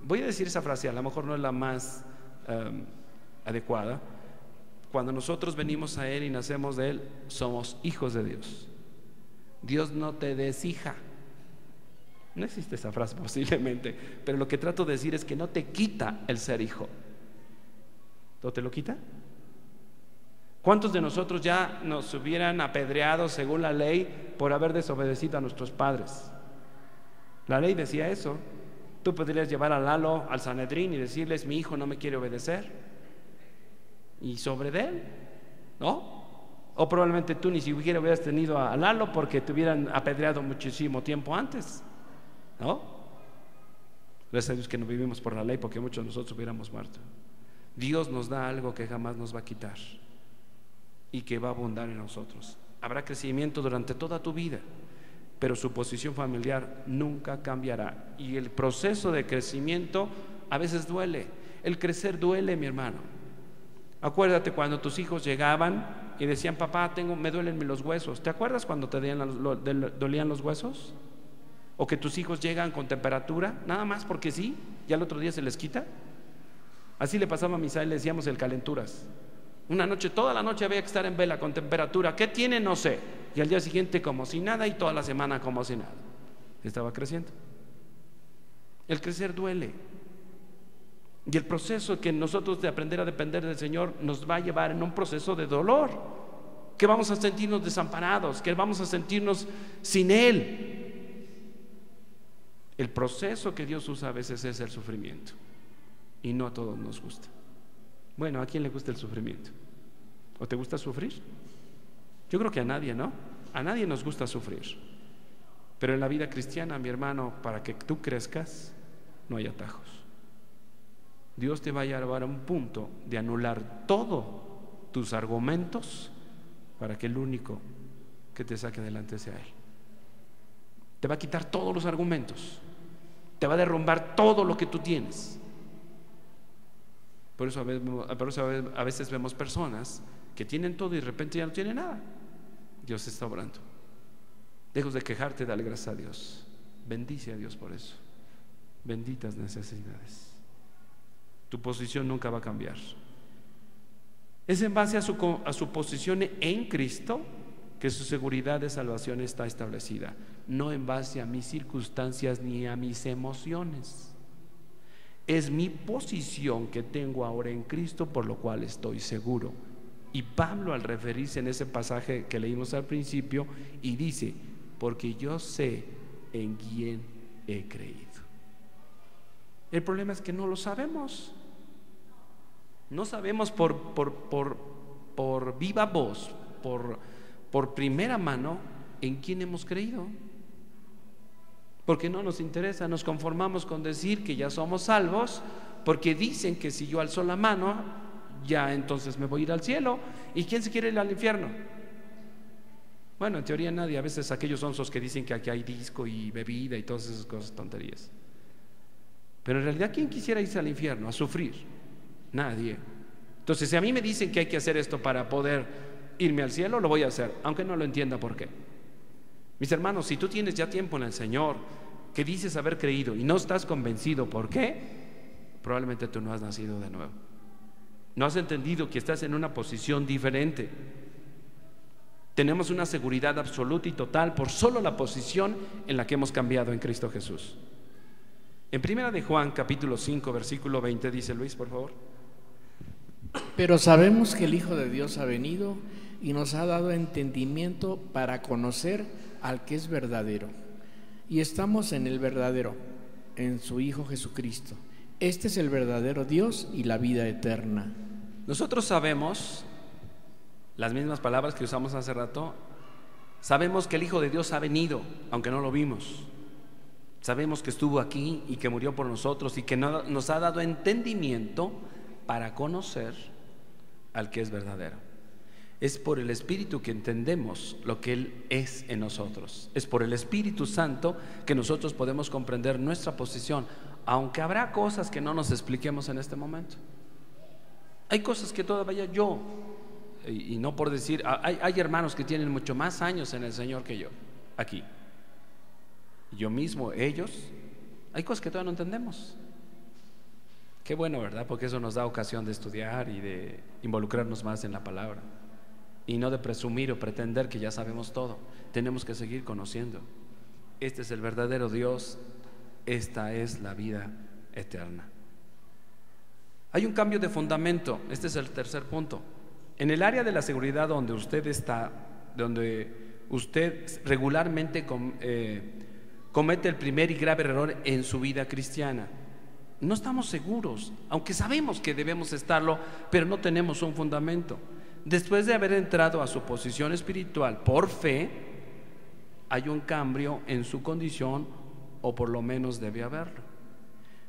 Voy a decir esa frase, a lo mejor no es la más adecuada. Cuando nosotros venimos a Él y nacemos de Él, somos hijos de Dios. Dios no te deshija. No existe esa frase posiblemente, pero lo que trato de decir es que no te quita el ser hijo. ¿No te lo quita? ¿Cuántos de nosotros ya nos hubieran apedreado según la ley por haber desobedecido a nuestros padres? La ley decía eso. Tú podrías llevar a Lalo al Sanedrín y decirles: mi hijo no me quiere obedecer, y sobre de él, ¿no? O probablemente tú ni siquiera hubieras tenido a Lalo porque te hubieran apedreado muchísimo tiempo antes, ¿no? Gracias a Dios que no vivimos por la ley, porque muchos de nosotros hubiéramos muerto. Dios nos da algo que jamás nos va a quitar y que va a abundar en nosotros. Habrá crecimiento durante toda tu vida, pero su posición familiar nunca cambiará. Y el proceso de crecimiento a veces duele. El crecer duele, mi hermano. Acuérdate cuando tus hijos llegaban y decían: papá, me duelen los huesos. ¿Te acuerdas cuando te dolían los huesos? O que tus hijos llegan con temperatura, nada más porque sí, ya el otro día se les quita. Así le pasaba a Misael, le decíamos el calenturas. Una noche, toda la noche había que estar en vela con temperatura. ¿Qué tiene? No sé. Y al día siguiente como si nada, y toda la semana como si nada. Estaba creciendo. El crecer duele. Y el proceso que nosotros de aprender a depender del Señor nos va a llevar en un proceso de dolor, que vamos a sentirnos desamparados, que vamos a sentirnos sin Él. El proceso que Dios usa a veces es el sufrimiento. Y no a todos nos gusta. Bueno, ¿a quién le gusta el sufrimiento? ¿O te gusta sufrir? Yo creo que a nadie, ¿no? A nadie nos gusta sufrir. Pero en la vida cristiana, mi hermano, para que tú crezcas, no hay atajos. Dios te va a llevar a un punto de anular todos tus argumentos para que el único que te saque adelante sea Él. Te va a quitar todos los argumentos. Te va a derrumbar todo lo que tú tienes. Por eso a veces vemos personas que tienen todo y de repente ya no tienen nada. Dios está obrando. Lejos de quejarte, dale gracias a Dios. Bendice a Dios por eso. Benditas necesidades. Tu posición nunca va a cambiar. Es en base a su posición en Cristo que su seguridad de salvación está establecida, no en base a mis circunstancias ni a mis emociones. Es mi posición que tengo ahora en Cristo, por lo cual estoy seguro. Y Pablo, al referirse en ese pasaje que leímos al principio, y dice: porque yo sé en quién he creído. El problema es que no lo sabemos. No sabemos por viva voz, por primera mano, en quién hemos creído. Porque no nos interesa, nos conformamos con decir que ya somos salvos, porque dicen que si yo alzo la mano, ya entonces me voy a ir al cielo. ¿Y quién se quiere ir al infierno? Bueno, en teoría nadie. A veces aquellos sonsos que dicen que aquí hay disco y bebida y todas esas cosas, tonterías. Pero en realidad, ¿quién quisiera irse al infierno a sufrir? Nadie. Entonces, si a mí me dicen que hay que hacer esto para poder irme al cielo, lo voy a hacer, aunque no lo entienda por qué. Mis hermanos, si tú tienes ya tiempo en el Señor, que dices haber creído y no estás convencido por qué, probablemente tú no has nacido de nuevo. No has entendido que estás en una posición diferente. Tenemos una seguridad absoluta y total por solo la posición en la que hemos cambiado en Cristo Jesús. En primera de Juan, capítulo 5, versículo 20, dice Luis, por favor. Pero sabemos que el Hijo de Dios ha venido y nos ha dado entendimiento para conocer al que es verdadero. Y estamos en el verdadero, en su Hijo Jesucristo. Este es el verdadero Dios y la vida eterna. Nosotros sabemos, las mismas palabras que usamos hace rato, sabemos que el Hijo de Dios ha venido, aunque no lo vimos. Sabemos que estuvo aquí y que murió por nosotros y que nos ha dado entendimiento para conocer al que es verdadero. Es por el Espíritu que entendemos lo que Él es en nosotros. Es por el Espíritu Santo que nosotros podemos comprender nuestra posición, aunque habrá cosas que no nos expliquemos en este momento. Hay cosas que todavía yo, y no por decir, hay hermanos que tienen mucho más años en el Señor que yo, aquí. Yo mismo, ellos, hay cosas que todavía no entendemos. Qué bueno, ¿verdad? Porque eso nos da ocasión de estudiar y de involucrarnos más en la palabra. Y no de presumir o pretender que ya sabemos todo. Tenemos que seguir conociendo. Este es el verdadero Dios. Esta es la vida eterna. Hay un cambio de fundamento. Este es el tercer punto. En el área de la seguridad donde usted está, donde usted regularmente comete el primer y grave error en su vida cristiana, no estamos seguros, aunque sabemos que debemos estarlo, pero no tenemos un fundamento. Después de haber entrado a su posición espiritual por fe, hay un cambio en su condición, o por lo menos debe haberlo.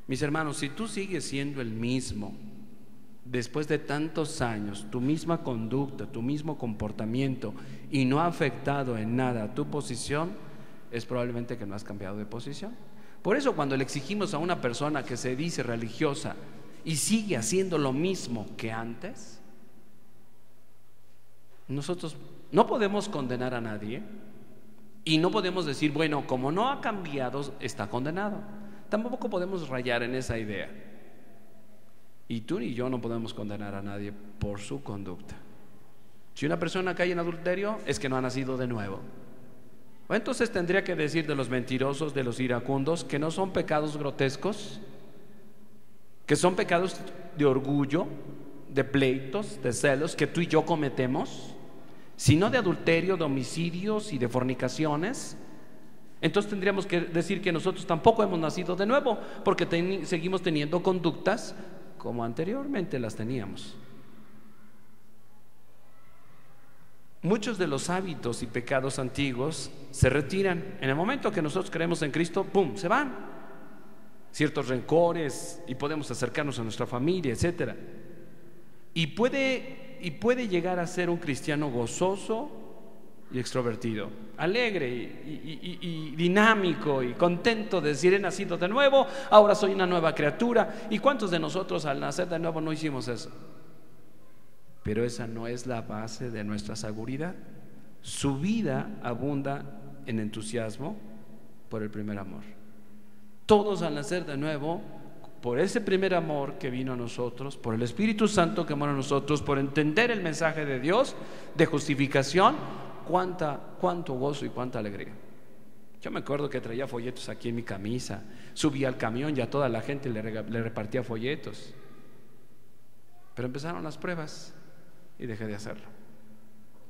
Mis hermanos, si tú sigues siendo el mismo después de tantos años, tu misma conducta, tu mismo comportamiento, y no ha afectado en nada tu posición, es probablemente que no has cambiado de posición. Por eso, cuando le exigimos a una persona que se dice religiosa y sigue haciendo lo mismo que antes, nosotros no podemos condenar a nadie y no podemos decir, bueno, como no ha cambiado, está condenado. Tampoco podemos rayar en esa idea. Y tú ni yo no podemos condenar a nadie por su conducta. Si una persona cae en adulterio, es que no ha nacido de nuevo. O entonces tendría que decir de los mentirosos, de los iracundos, que no son pecados grotescos, que son pecados de orgullo, de pleitos, de celos, que tú y yo cometemos, sino de adulterio, de homicidios y de fornicaciones. Entonces tendríamos que decir que nosotros tampoco hemos nacido de nuevo, porque seguimos teniendo conductas como anteriormente las teníamos. Muchos de los hábitos y pecados antiguos se retiran. En el momento que nosotros creemos en Cristo, ¡pum!, se van. Ciertos rencores, y podemos acercarnos a nuestra familia, etcétera. Y puede llegar a ser un cristiano gozoso y extrovertido, alegre y dinámico y contento de decir: he nacido de nuevo, ahora soy una nueva criatura. ¿Y cuántos de nosotros al nacer de nuevo no hicimos eso? Pero esa no es la base de nuestra seguridad. Su vida abunda en entusiasmo por el primer amor. Todos al nacer de nuevo por ese primer amor que vino a nosotros, por el Espíritu Santo que mora en nosotros, por entender el mensaje de Dios de justificación, cuánto gozo y cuánta alegría. Yo me acuerdo que traía folletos aquí en mi camisa, subía al camión y a toda la gente le repartía folletos. Pero empezaron las pruebas y dejé de hacerlo.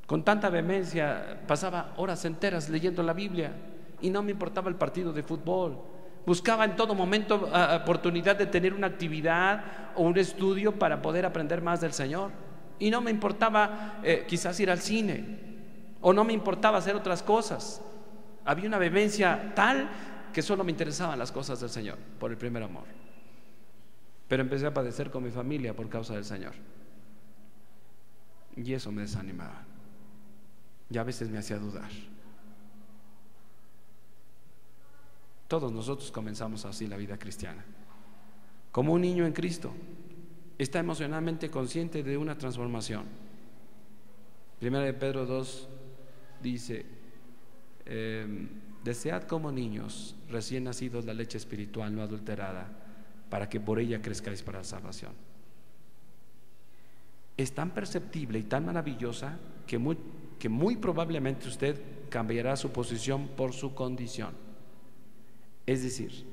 Con tanta vehemencia pasaba horas enteras leyendo la Biblia y no me importaba el partido de fútbol. Buscaba en todo momento oportunidad de tener una actividad o un estudio para poder aprender más del Señor. Y no me importaba quizás ir al cine, o no me importaba hacer otras cosas. Había una vehemencia tal que solo me interesaban las cosas del Señor, por el primer amor. Pero empecé a padecer con mi familia por causa del Señor, y eso me desanimaba, y a veces me hacía dudar. Todos nosotros comenzamos así la vida cristiana, como un niño en Cristo. Está emocionalmente consciente de una transformación. Primera de Pedro 2 dice: desead como niños recién nacidos la leche espiritual no adulterada, para que por ella crezcáis para la salvación. Es tan perceptible y tan maravillosa que muy probablemente usted cambiará su posición por su condición. Es decir,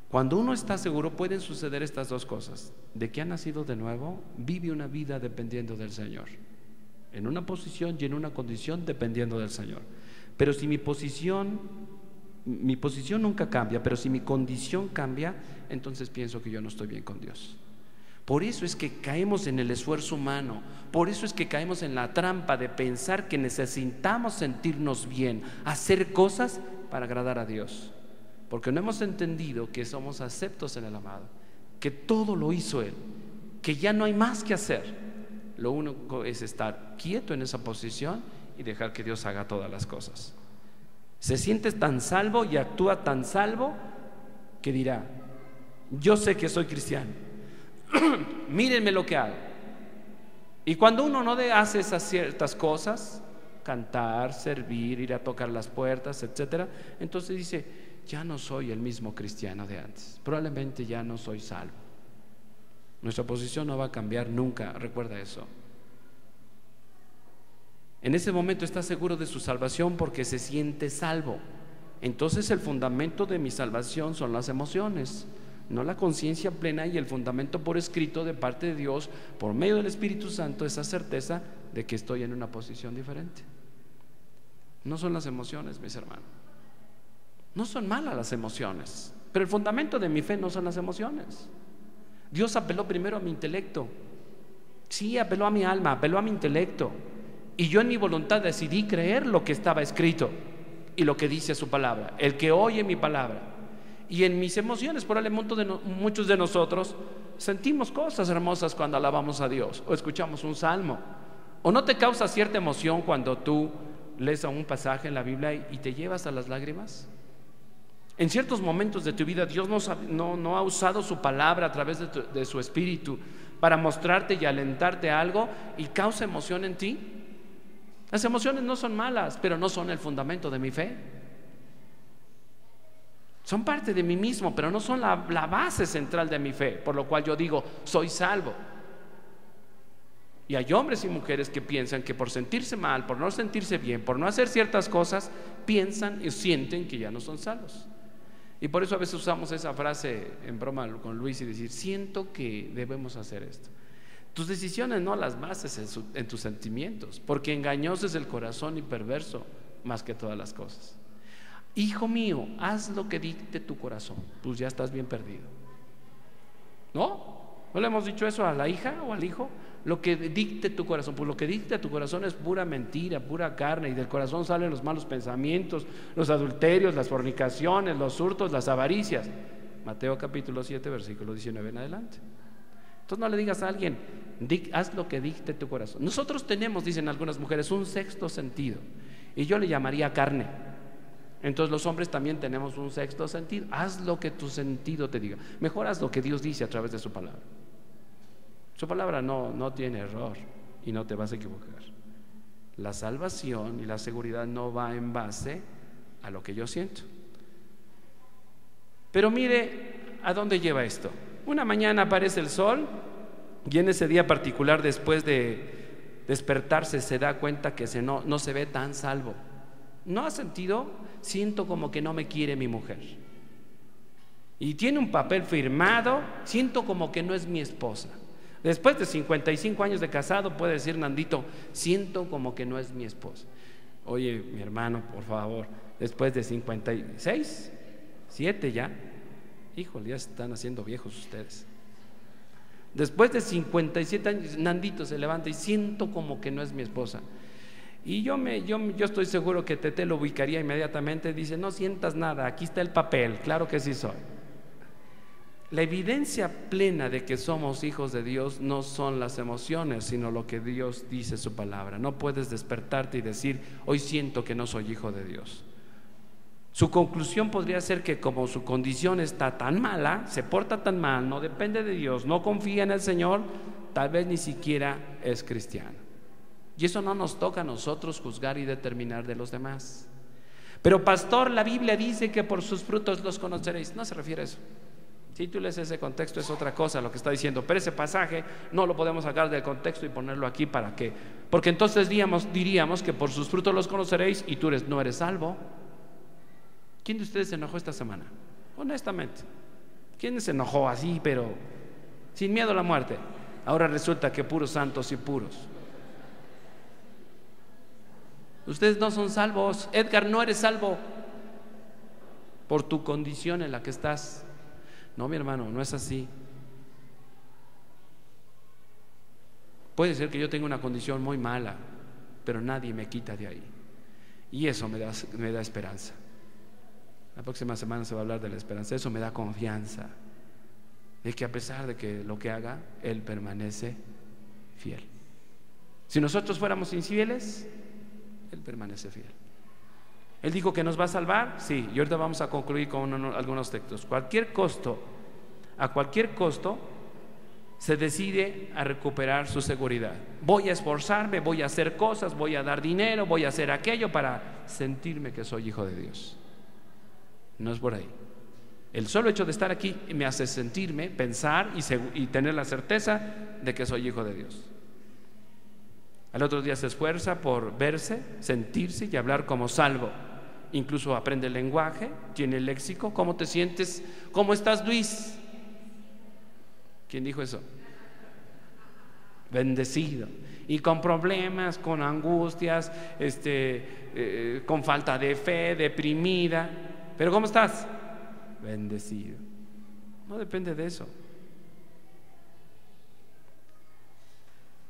cuando uno está seguro, pueden suceder estas dos cosas: de que ha nacido de nuevo, vive una vida dependiendo del Señor, en una posición y en una condición dependiendo del Señor. Pero si mi posición nunca cambia, pero si mi condición cambia, entonces pienso que yo no estoy bien con Dios. Por eso es que caemos en el esfuerzo humano, por eso es que caemos en la trampa de pensar que necesitamos sentirnos bien, hacer cosas para agradar a Dios, porque no hemos entendido que somos aceptos en el amado, que todo lo hizo Él, que ya no hay más que hacer. Lo único es estar quieto en esa posición y dejar que Dios haga todas las cosas. Se siente tan salvo y actúa tan salvo que dirá: yo sé que soy cristiano, mírenme lo que hago. Y cuando uno no hace esas ciertas cosas, cantar, servir, ir a tocar las puertas, etcétera, entonces dice: ya no soy el mismo cristiano de antes, probablemente ya no soy salvo. Nuestra posición no va a cambiar nunca, recuerda eso. En ese momento está seguro de su salvación porque se siente salvo. Entonces el fundamento de mi salvación son las emociones, no la conciencia plena y el fundamento por escrito de parte de Dios por medio del Espíritu Santo, esa certeza de que estoy en una posición diferente. No son las emociones, mis hermanos. No son malas las emociones, pero el fundamento de mi fe no son las emociones. Dios apeló primero a mi intelecto. Sí, apeló a mi alma, apeló a mi intelecto. Y yo en mi voluntad decidí creer lo que estaba escrito y lo que dice su palabra, el que oye mi palabra. Y en mis emociones, probablemente muchos de nosotros sentimos cosas hermosas cuando alabamos a Dios o escuchamos un salmo. ¿O no te causa cierta emoción cuando tú lees a un pasaje en la Biblia y te llevas a las lágrimas? En ciertos momentos de tu vida Dios no ha usado su palabra a través de su Espíritu para mostrarte y alentarte a algo y causa emoción en ti. Las emociones no son malas, pero no son el fundamento de mi fe. Son parte de mí mismo, pero no son la base central de mi fe, por lo cual yo digo, soy salvo. Y hay hombres y mujeres que piensan que por sentirse mal, por no sentirse bien, por no hacer ciertas cosas, piensan y sienten que ya no son salvos. Y por eso a veces usamos esa frase en broma con Luis y decir: siento que debemos hacer esto. Tus decisiones no las bases en tus sentimientos, porque engañoso es el corazón y perverso más que todas las cosas. Hijo mío, haz lo que dicte tu corazón. Pues ya estás bien perdido. ¿No le hemos dicho eso a la hija o al hijo? Lo que dicte tu corazón. Pues lo que dicta tu corazón es pura mentira, pura carne, y del corazón salen los malos pensamientos, los adulterios, las fornicaciones, los hurtos, las avaricias. Mateo capítulo 7 versículo 19 en adelante. Entonces no le digas a alguien: haz lo que dicte tu corazón. Nosotros tenemos, dicen algunas mujeres, un sexto sentido, y yo le llamaría carne. Entonces los hombres también tenemos un sexto sentido. Haz lo que tu sentido te diga. Mejor haz lo que Dios dice a través de su palabra. Su palabra no tiene error y no te vas a equivocar. La salvación y la seguridad no va en base a lo que yo siento. Pero mire, ¿a dónde lleva esto? Una mañana aparece el sol y en ese día particular, después de despertarse, se da cuenta que no se ve tan salvo. ¿No ha sentido? Siento como que no me quiere mi mujer. Y tiene un papel firmado, siento como que no es mi esposa. Después de 55 años de casado puede decir Nandito, siento como que no es mi esposa. Oye, mi hermano, por favor, después de 56, 7 ya, híjole, ya están haciendo viejos ustedes. Después de 57 años, Nandito se levanta y siento como que no es mi esposa. Y yo estoy seguro que Tete lo ubicaría inmediatamente. Dice, no sientas nada, aquí está el papel, claro que sí soy. La evidencia plena de que somos hijos de Dios no son las emociones, sino lo que Dios dice su palabra. No puedes despertarte y decir, hoy siento que no soy hijo de Dios. Su conclusión podría ser que como su condición está tan mala, se porta tan mal, no depende de Dios, no confía en el Señor, tal vez ni siquiera es cristiano. Y eso no nos toca a nosotros juzgar y determinar de los demás. Pero pastor, la Biblia dice que por sus frutos los conoceréis. No se refiere a eso. Si tú lees ese contexto es otra cosa lo que está diciendo, pero ese pasaje no lo podemos sacar del contexto y ponerlo aquí. ¿Para qué? Porque entonces diríamos que por sus frutos los conoceréis y tú no eres salvo. ¿Quién de ustedes se enojó esta semana? Honestamente, ¿quién se enojó así, pero sin miedo a la muerte? Ahora resulta que puros santos y puros. Ustedes no son salvos. Edgar, no eres salvo por tu condición en la que estás. No, mi hermano, no es así. Puede ser que yo tenga una condición muy mala, pero nadie me quita de ahí. Y eso me da esperanza. La próxima semana se va a hablar de la esperanza. Eso me da confianza de que a pesar de que lo que haga, Él permanece fiel. Si nosotros fuéramos infieles, Él permanece fiel. Él dijo que nos va a salvar, sí, y ahorita vamos a concluir con algunos textos. A cualquier costo, se decide a recuperar su seguridad. Voy a esforzarme, voy a hacer cosas, voy a dar dinero, voy a hacer aquello para sentirme que soy hijo de Dios. No es por ahí. El solo hecho de estar aquí me hace sentirme, pensar y tener la certeza de que soy hijo de Dios. Al otro día se esfuerza por verse, sentirse y hablar como salvo. Incluso aprende el lenguaje, tiene el léxico. ¿Cómo te sientes? ¿Cómo estás, Luis? ¿Quién dijo eso? Bendecido. Y con problemas, con angustias, con falta de fe, deprimida. ¿Pero cómo estás? Bendecido. No depende de eso.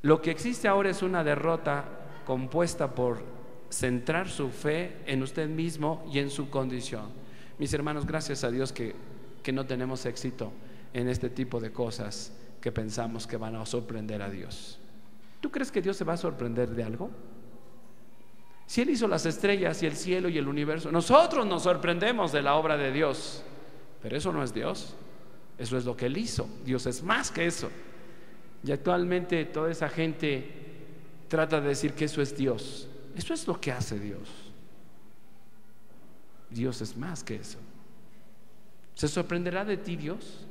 Lo que existe ahora es una derrota compuesta por centrar su fe en usted mismo y en su condición. Mis hermanos, gracias a Dios que no tenemos éxito en este tipo de cosas que pensamos que van a sorprender a Dios. ¿Tú crees que Dios se va a sorprender de algo? Si Él hizo las estrellas y el cielo y el universo, nosotros nos sorprendemos de la obra de Dios, pero eso no es Dios, eso es lo que Él hizo. Dios es más que eso. Y actualmente toda esa gente trata de decir que eso es Dios. Eso es lo que hace Dios. Dios es más que eso. ¿Se sorprenderá de ti Dios?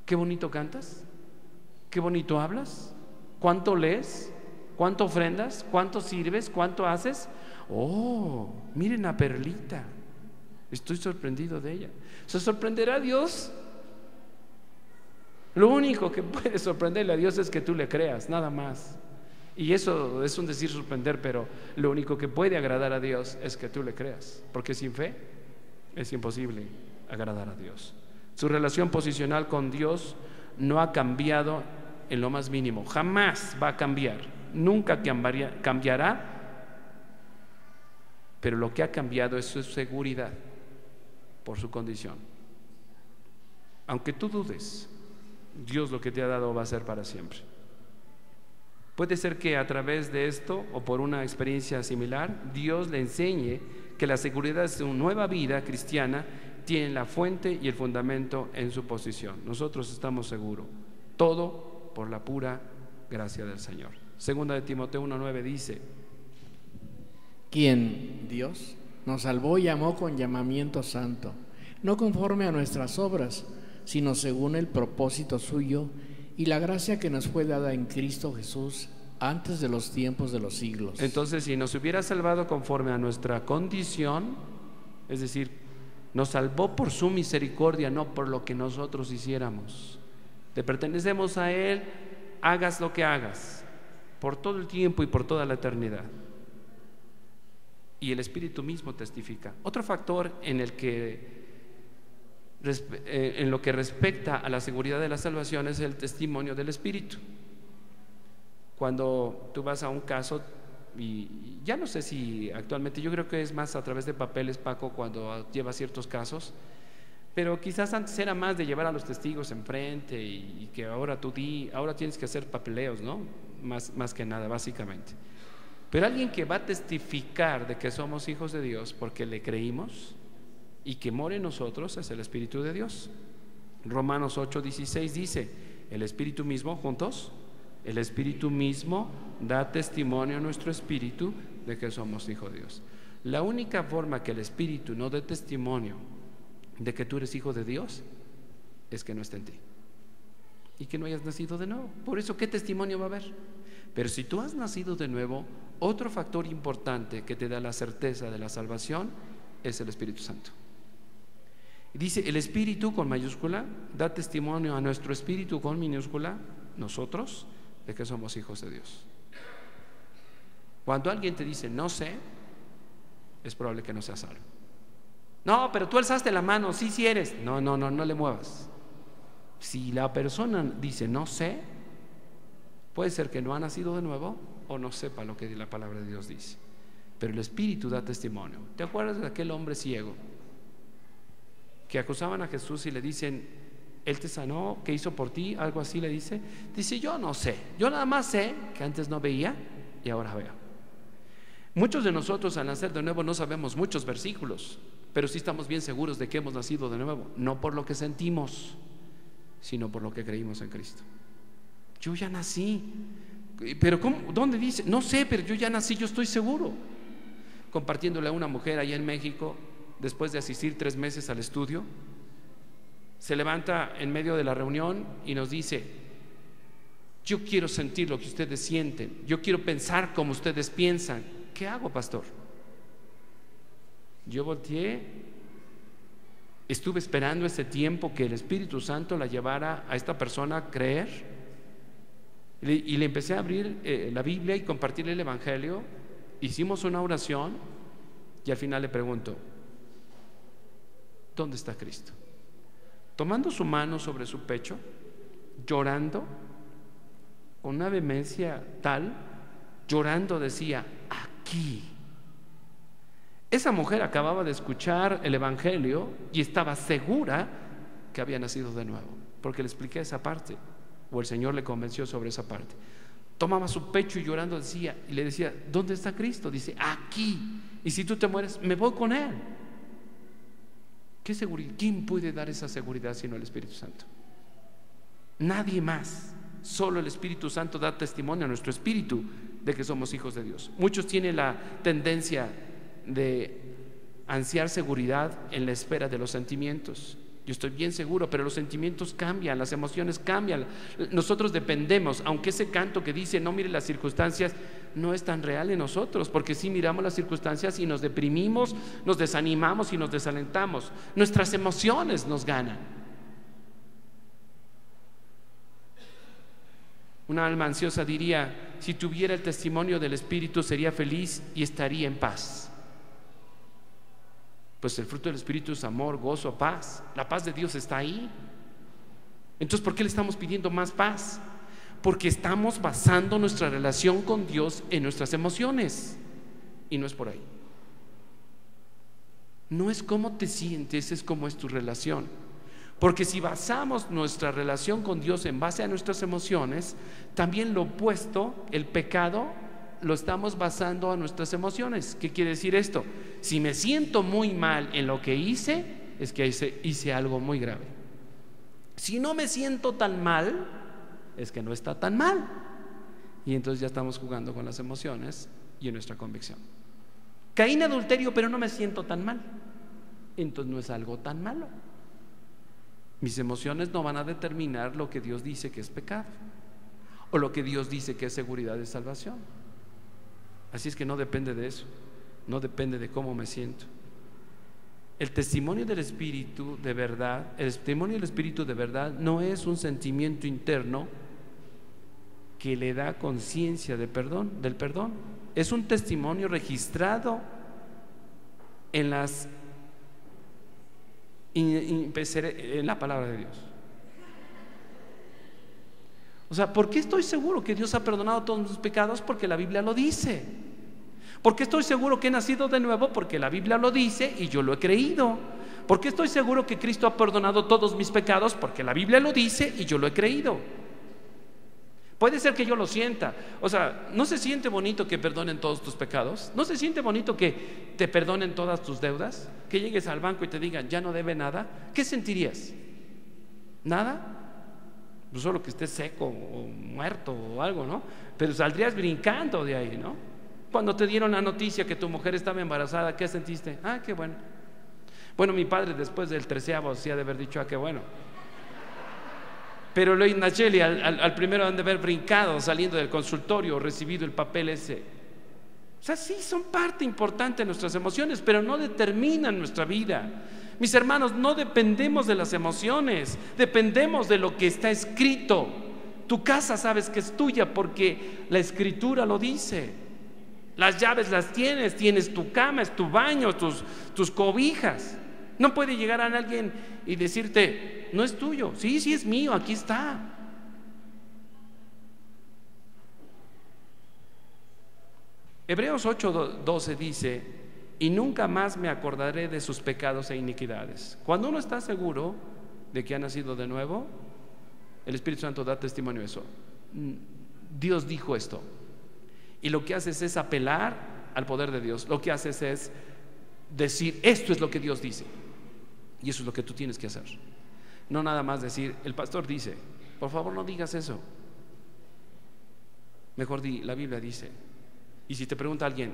Qué bonito cantas, qué bonito hablas, cuánto lees, cuánto ofrendas, cuánto sirves, cuánto haces. Oh, miren a Perlita, estoy sorprendido de ella. ¿Se sorprenderá Dios? Lo único que puede sorprenderle a Dios es que tú le creas, nada más. Y eso es un decir sorprender, pero lo único que puede agradar a Dios es que tú le creas, porque sin fe es imposible agradar a Dios. Su relación posicional con Dios no ha cambiado en lo más mínimo, jamás va a cambiar, nunca cambiará, pero lo que ha cambiado es su seguridad por su condición. Aunque tú dudes, Dios lo que te ha dado va a ser para siempre. Puede ser que a través de esto o por una experiencia similar, Dios le enseñe que la seguridad de su nueva vida cristiana tiene la fuente y el fundamento en su posición. Nosotros estamos seguros, todo por la pura gracia del Señor. Segunda de Timoteo 1:9 dice: quien, Dios, nos salvó y llamó con llamamiento santo, no conforme a nuestras obras, sino según el propósito suyo y la gracia que nos fue dada en Cristo Jesús antes de los tiempos de los siglos. Entonces, si nos hubiera salvado conforme a nuestra condición, es decir, nos salvó por su misericordia, no por lo que nosotros hiciéramos. Le pertenecemos a Él, hagas lo que hagas, por todo el tiempo y por toda la eternidad. Y el Espíritu mismo testifica. Otro factor en lo que respecta a la seguridad de la salvación es el testimonio del Espíritu. Cuando tú vas a un caso, y ya no sé si actualmente, yo creo que es más a través de papeles, Paco, cuando lleva ciertos casos, pero quizás antes era más de llevar a los testigos enfrente y que ahora ahora tienes que hacer papeleos, ¿no? Más que nada, básicamente. Pero alguien que va a testificar de que somos hijos de Dios porque le creímos y que mora en nosotros es el Espíritu de Dios. Romanos 8:16 dice: el Espíritu mismo, juntos, el Espíritu mismo da testimonio a nuestro espíritu de que somos hijos de Dios. La única forma que el Espíritu no dé testimonio de que tú eres hijo de Dios es que no esté en ti y que no hayas nacido de nuevo. Por eso, ¿qué testimonio va a haber? Pero si tú has nacido de nuevo, otro factor importante que te da la certeza de la salvación es el Espíritu Santo. Dice: el Espíritu con mayúscula da testimonio a nuestro espíritu con minúscula, nosotros, de que somos hijos de Dios. Cuando alguien te dice no sé, es probable que no seas salvo. No, pero tú alzaste la mano, sí eres. No le muevas. Si la persona dice no sé, puede ser que no ha nacido de nuevo o no sepa lo que la palabra de Dios dice. Pero el Espíritu da testimonio. ¿Te acuerdas de aquel hombre ciego que acusaban a Jesús y le dicen: Él te sanó, ¿qué hizo por ti? Algo así le dice. Dice: yo no sé, yo nada más sé que antes no veía y ahora veo. Muchos de nosotros al nacer de nuevo no sabemos muchos versículos, pero sí estamos bien seguros de que hemos nacido de nuevo, no por lo que sentimos, sino por lo que creímos en Cristo. Yo ya nací. ¿Pero cómo? ¿Dónde dice? No sé, pero yo ya nací, yo estoy seguro. Compartiéndole a una mujer allá en México, después de asistir 3 meses al estudio, se levanta en medio de la reunión y nos dice: yo quiero sentir lo que ustedes sienten, yo quiero pensar como ustedes piensan. ¿Qué hago, pastor? Yo volteé, estuve esperando ese tiempo que el Espíritu Santo la llevara a esta persona a creer, y le empecé a abrir la Biblia y compartirle el Evangelio. Hicimos una oración y al final le pregunto: ¿dónde está Cristo? Tomando su mano sobre su pecho, llorando con una vehemencia tal, llorando decía: aquí. Esa mujer acababa de escuchar el Evangelio y estaba segura que había nacido de nuevo, porque le expliqué esa parte, o el Señor le convenció sobre esa parte. Tomaba su pecho y llorando decía, y le decía: ¿dónde está Cristo? Dice: aquí. Y si tú te mueres, me voy con Él. ¿Qué seguridad? ¿Quién puede dar esa seguridad sino el Espíritu Santo? Nadie más. Solo el Espíritu Santo da testimonio a nuestro espíritu de que somos hijos de Dios. Muchos tienen la tendencia de ansiar seguridad en la espera de los sentimientos. Yo estoy bien seguro, pero los sentimientos cambian, las emociones cambian. Nosotros dependemos, aunque ese canto que dice no mire las circunstancias, no es tan real en nosotros, porque si miramos las circunstancias y nos deprimimos, nos desanimamos y nos desalentamos. Nuestras emociones nos ganan. Una alma ansiosa diría: si tuviera el testimonio del Espíritu sería feliz y estaría en paz. Pues el fruto del Espíritu es amor, gozo, paz. La paz de Dios está ahí. Entonces, ¿por qué le estamos pidiendo más paz? Porque estamos basando nuestra relación con Dios en nuestras emociones, y no es por ahí. No es cómo te sientes, es cómo es tu relación. Porque si basamos nuestra relación con Dios en base a nuestras emociones, también lo opuesto, el pecado, lo estamos basando a nuestras emociones. ¿Qué quiere decir esto? Si me siento muy mal en lo que hice, es que hice algo muy grave. Si no me siento tan mal, es que no está tan mal. Y entonces ya estamos jugando con las emociones y en nuestra convicción. Caí en adulterio, pero no me siento tan mal. Entonces no es algo tan malo. Mis emociones no van a determinar lo que Dios dice que es pecado o lo que Dios dice que es seguridad de salvación. Así es que no depende de eso, no depende de cómo me siento. El testimonio del Espíritu de verdad, el testimonio del Espíritu de verdad no es un sentimiento interno que le da conciencia del perdón. Es un testimonio registrado en la palabra de Dios. O sea, ¿por qué estoy seguro que Dios ha perdonado todos mis pecados? Porque la Biblia lo dice. ¿Por qué estoy seguro que he nacido de nuevo? Porque la Biblia lo dice y yo lo he creído. ¿Por qué estoy seguro que Cristo ha perdonado todos mis pecados? Porque la Biblia lo dice y yo lo he creído. Puede ser que yo lo sienta. O sea, ¿no se siente bonito que perdonen todos tus pecados? ¿No se siente bonito que te perdonen todas tus deudas? Que llegues al banco y te digan, ya no debe nada. ¿Qué sentirías? ¿Nada? Pues solo que estés seco o muerto o algo, ¿no? Pero saldrías brincando de ahí, ¿no? Cuando te dieron la noticia que tu mujer estaba embarazada, ¿qué sentiste? Ah, qué bueno. Bueno, mi padre después del 13º sí ha de haber dicho, ah, qué bueno. Pero Lois Nacheli al primero han de haber brincado saliendo del consultorio, recibido el papel ese. O sea, sí, son parte importante de nuestras emociones, pero no determinan nuestra vida. Mis hermanos, no dependemos de las emociones, dependemos de lo que está escrito. Tu casa sabes que es tuya porque la Escritura lo dice. Las llaves las tienes, tienes tu cama, es tu baño, tus cobijas. No puede llegar a alguien y decirte, no es tuyo. Sí, sí es mío, aquí está. Hebreos 8:12 dice, y nunca más me acordaré de sus pecados e iniquidades. Cuando uno está seguro de que ha nacido de nuevo, el Espíritu Santo da testimonio de eso. Dios dijo esto. Y lo que haces es apelar al poder de Dios. Lo que haces es decir, esto es lo que Dios dice. Y eso es lo que tú tienes que hacer. No nada más decir, el pastor dice. Por favor, no digas eso. Mejor di, la Biblia dice. Y si te pregunta alguien,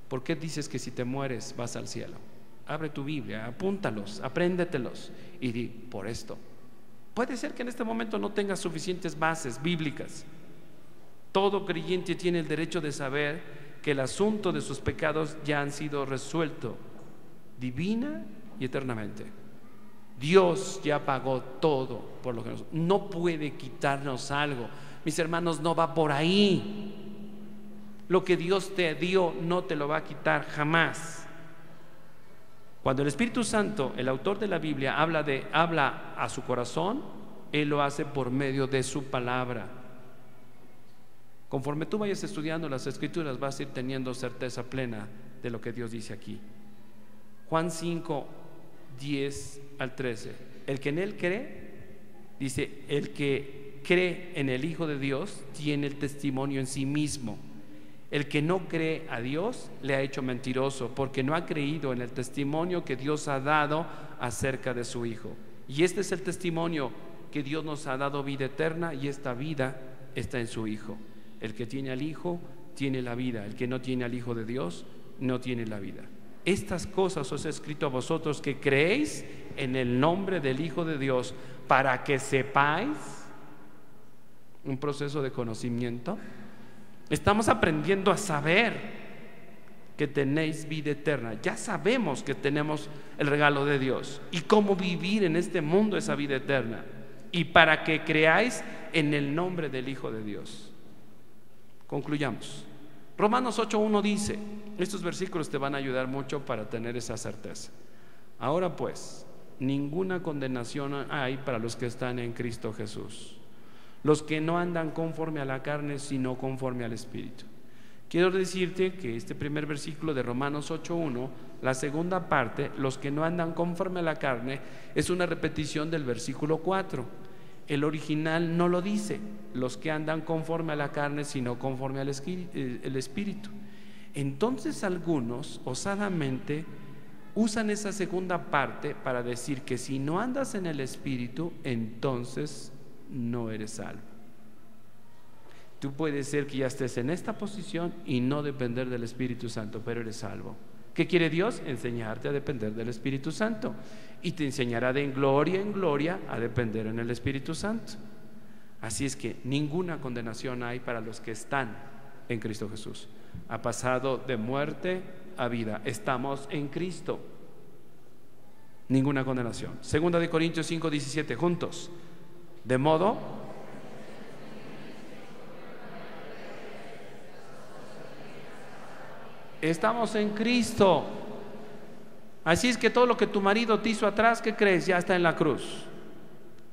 ¿por qué dices que si te mueres vas al cielo? Abre tu Biblia, apúntalos, apréndetelos y di, por esto. Puede ser que en este momento no tengas suficientes bases bíblicas. Todo creyente tiene el derecho de saber que el asunto de sus pecados ya han sido resuelto divina y eternamente. Dios ya pagó todo por lo que no puede quitarnos algo. Mis hermanos, no va por ahí. Lo que Dios te dio no te lo va a quitar jamás. Cuando el Espíritu Santo, el autor de la Biblia, habla a su corazón, Él lo hace por medio de su palabra. Conforme tú vayas estudiando las Escrituras, vas a ir teniendo certeza plena de lo que Dios dice aquí. Juan 5:10-13. El que en Él cree, dice, el que cree en el Hijo de Dios tiene el testimonio en sí mismo. El que no cree a Dios le ha hecho mentiroso, porque no ha creído en el testimonio que Dios ha dado acerca de su Hijo. Y este es el testimonio, que Dios nos ha dado vida eterna, y esta vida está en su Hijo. El que tiene al Hijo tiene la vida, el que no tiene al Hijo de Dios no tiene la vida. Estas cosas os he escrito a vosotros que creéis en el nombre del Hijo de Dios, para que sepáis. Un proceso de conocimiento. Estamos aprendiendo a saber que tenéis vida eterna. Ya sabemos que tenemos el regalo de Dios y cómo vivir en este mundo esa vida eterna. Y para que creáis en el nombre del Hijo de Dios. Concluyamos. Romanos 8:1 dice, estos versículos te van a ayudar mucho para tener esa certeza. Ahora pues, ninguna condenación hay para los que están en Cristo Jesús, los que no andan conforme a la carne, sino conforme al Espíritu. Quiero decirte que este primer versículo de Romanos 8:1, la segunda parte, los que no andan conforme a la carne, es una repetición del versículo 4. El original no lo dice, los que andan conforme a la carne, sino conforme al Espíritu. Entonces algunos osadamente usan esa segunda parte para decir que si no andas en el Espíritu, entonces no eres salvo. Tú puedes ser que ya estés en esta posición y no depender del Espíritu Santo, pero eres salvo. ¿Qué quiere Dios? Enseñarte a depender del Espíritu Santo, y te enseñará de en gloria a depender en el Espíritu Santo. Así es que ninguna condenación hay para los que están en Cristo Jesús. Ha pasado de muerte a vida. Estamos en Cristo. Ninguna condenación. Segunda de Corintios 5:17, juntos. De modo estamos en Cristo. Así es que todo lo que tu marido te hizo atrás, ¿qué crees? Ya está en la cruz.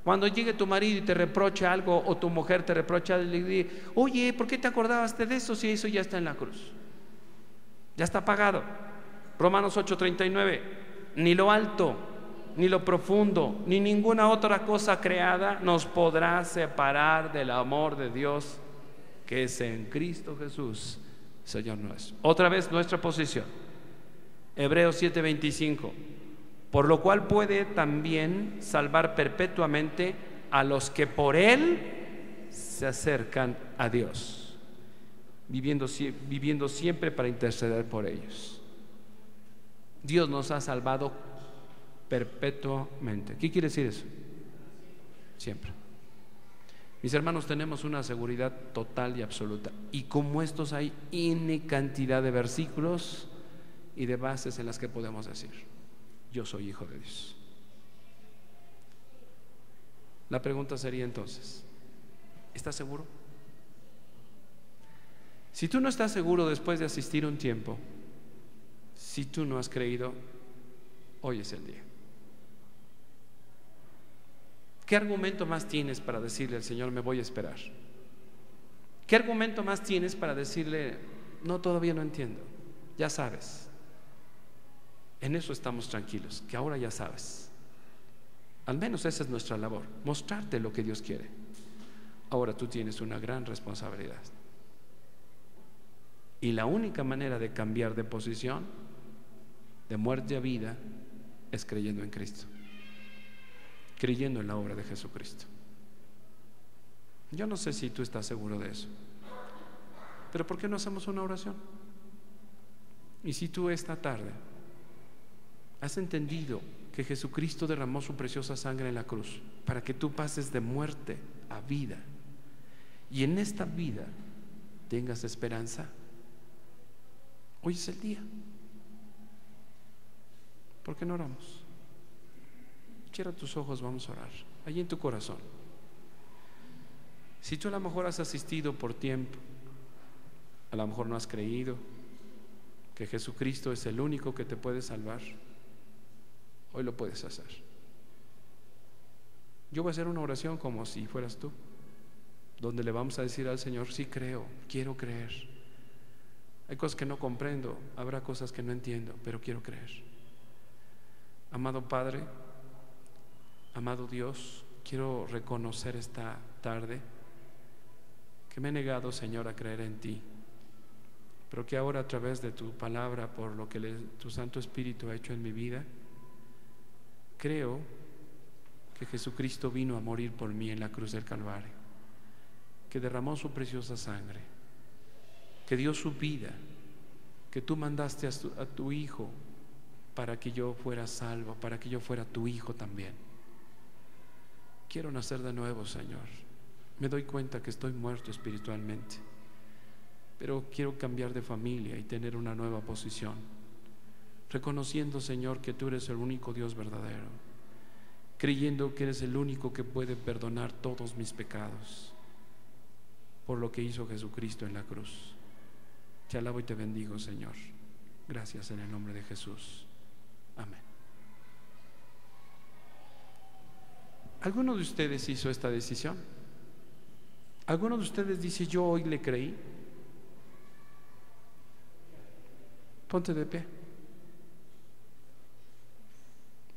Cuando llegue tu marido y te reproche algo, o tu mujer te reprocha, le dice: oye, ¿por qué te acordabas de eso si eso ya está en la cruz? Ya está pagado. Romanos 8:39. Ni lo alto, ni lo profundo, ni ninguna otra cosa creada nos podrá separar del amor de Dios que es en Cristo Jesús, Señor nuestro. Otra vez nuestra posición. Hebreos 7:25. Por lo cual puede también salvar perpetuamente a los que por Él se acercan a Dios, viviendo siempre para interceder por ellos. Dios nos ha salvado perpetuamente. ¿Qué quiere decir eso? Siempre. Mis hermanos, tenemos una seguridad total y absoluta, y como estos hay N cantidad de versículos y de bases en las que podemos decir: yo soy hijo de Dios. La pregunta sería entonces: ¿estás seguro? Si tú no estás seguro después de asistir un tiempo, si tú no has creído, hoy es el día. ¿Qué argumento más tienes para decirle al Señor: me voy a esperar? ¿Qué argumento más tienes para decirle: no, todavía no entiendo? Ya sabes. En eso estamos tranquilos, que ahora ya sabes. Al menos esa es nuestra labor, mostrarte lo que Dios quiere. Ahora tú tienes una gran responsabilidad, y la única manera de cambiar de posición, de muerte a vida, es creyendo en Cristo, creyendo en la obra de Jesucristo. Yo no sé si tú estás seguro de eso, pero ¿por qué no hacemos una oración? Y si tú esta tarde has entendido que Jesucristo derramó su preciosa sangre en la cruz para que tú pases de muerte a vida, y en esta vida tengas esperanza, hoy es el día. ¿Por qué no oramos? Cierra tus ojos, vamos a orar. Allí en tu corazón, si tú a lo mejor has asistido por tiempo, a lo mejor no has creído que Jesucristo es el único que te puede salvar, hoy lo puedes hacer. Yo voy a hacer una oración como si fueras tú, donde le vamos a decir al Señor: sí creo, quiero creer. Hay cosas que no comprendo, habrá cosas que no entiendo, pero quiero creer. Amado Padre, amado Dios, quiero reconocer esta tarde que me he negado, Señor, a creer en ti, pero que ahora, a través de tu palabra, por lo que tu Santo Espíritu ha hecho en mi vida, creo que Jesucristo vino a morir por mí en la cruz del Calvario, que derramó su preciosa sangre, que dio su vida, que tú mandaste a tu Hijo para que yo fuera salvo, para que yo fuera tu hijo también. Quiero nacer de nuevo, Señor. Me doy cuenta que estoy muerto espiritualmente, pero quiero cambiar de familia y tener una nueva posición, reconociendo, Señor, que tú eres el único Dios verdadero, creyendo que eres el único que puede perdonar todos mis pecados por lo que hizo Jesucristo en la cruz. Te alabo y te bendigo, Señor. Gracias, en el nombre de Jesús. Amén. ¿Alguno de ustedes hizo esta decisión? ¿Alguno de ustedes dice: yo hoy le creí? Ponte de pie,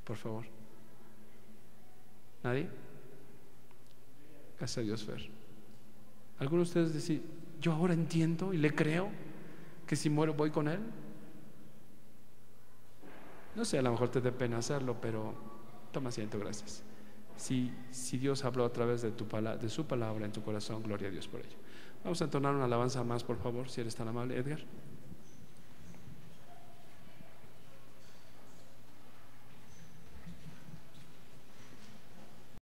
por favor. ¿Nadie? Gracias a Dios, Fer. ¿Alguno de ustedes dice: yo ahora entiendo y le creo que si muero voy con Él? No sé, a lo mejor te dé pena hacerlo, pero toma asiento, gracias. Si Dios habló a través de su palabra en tu corazón, gloria a Dios por ello. Vamos a entonar una alabanza más, por favor, si eres tan amable, Edgar.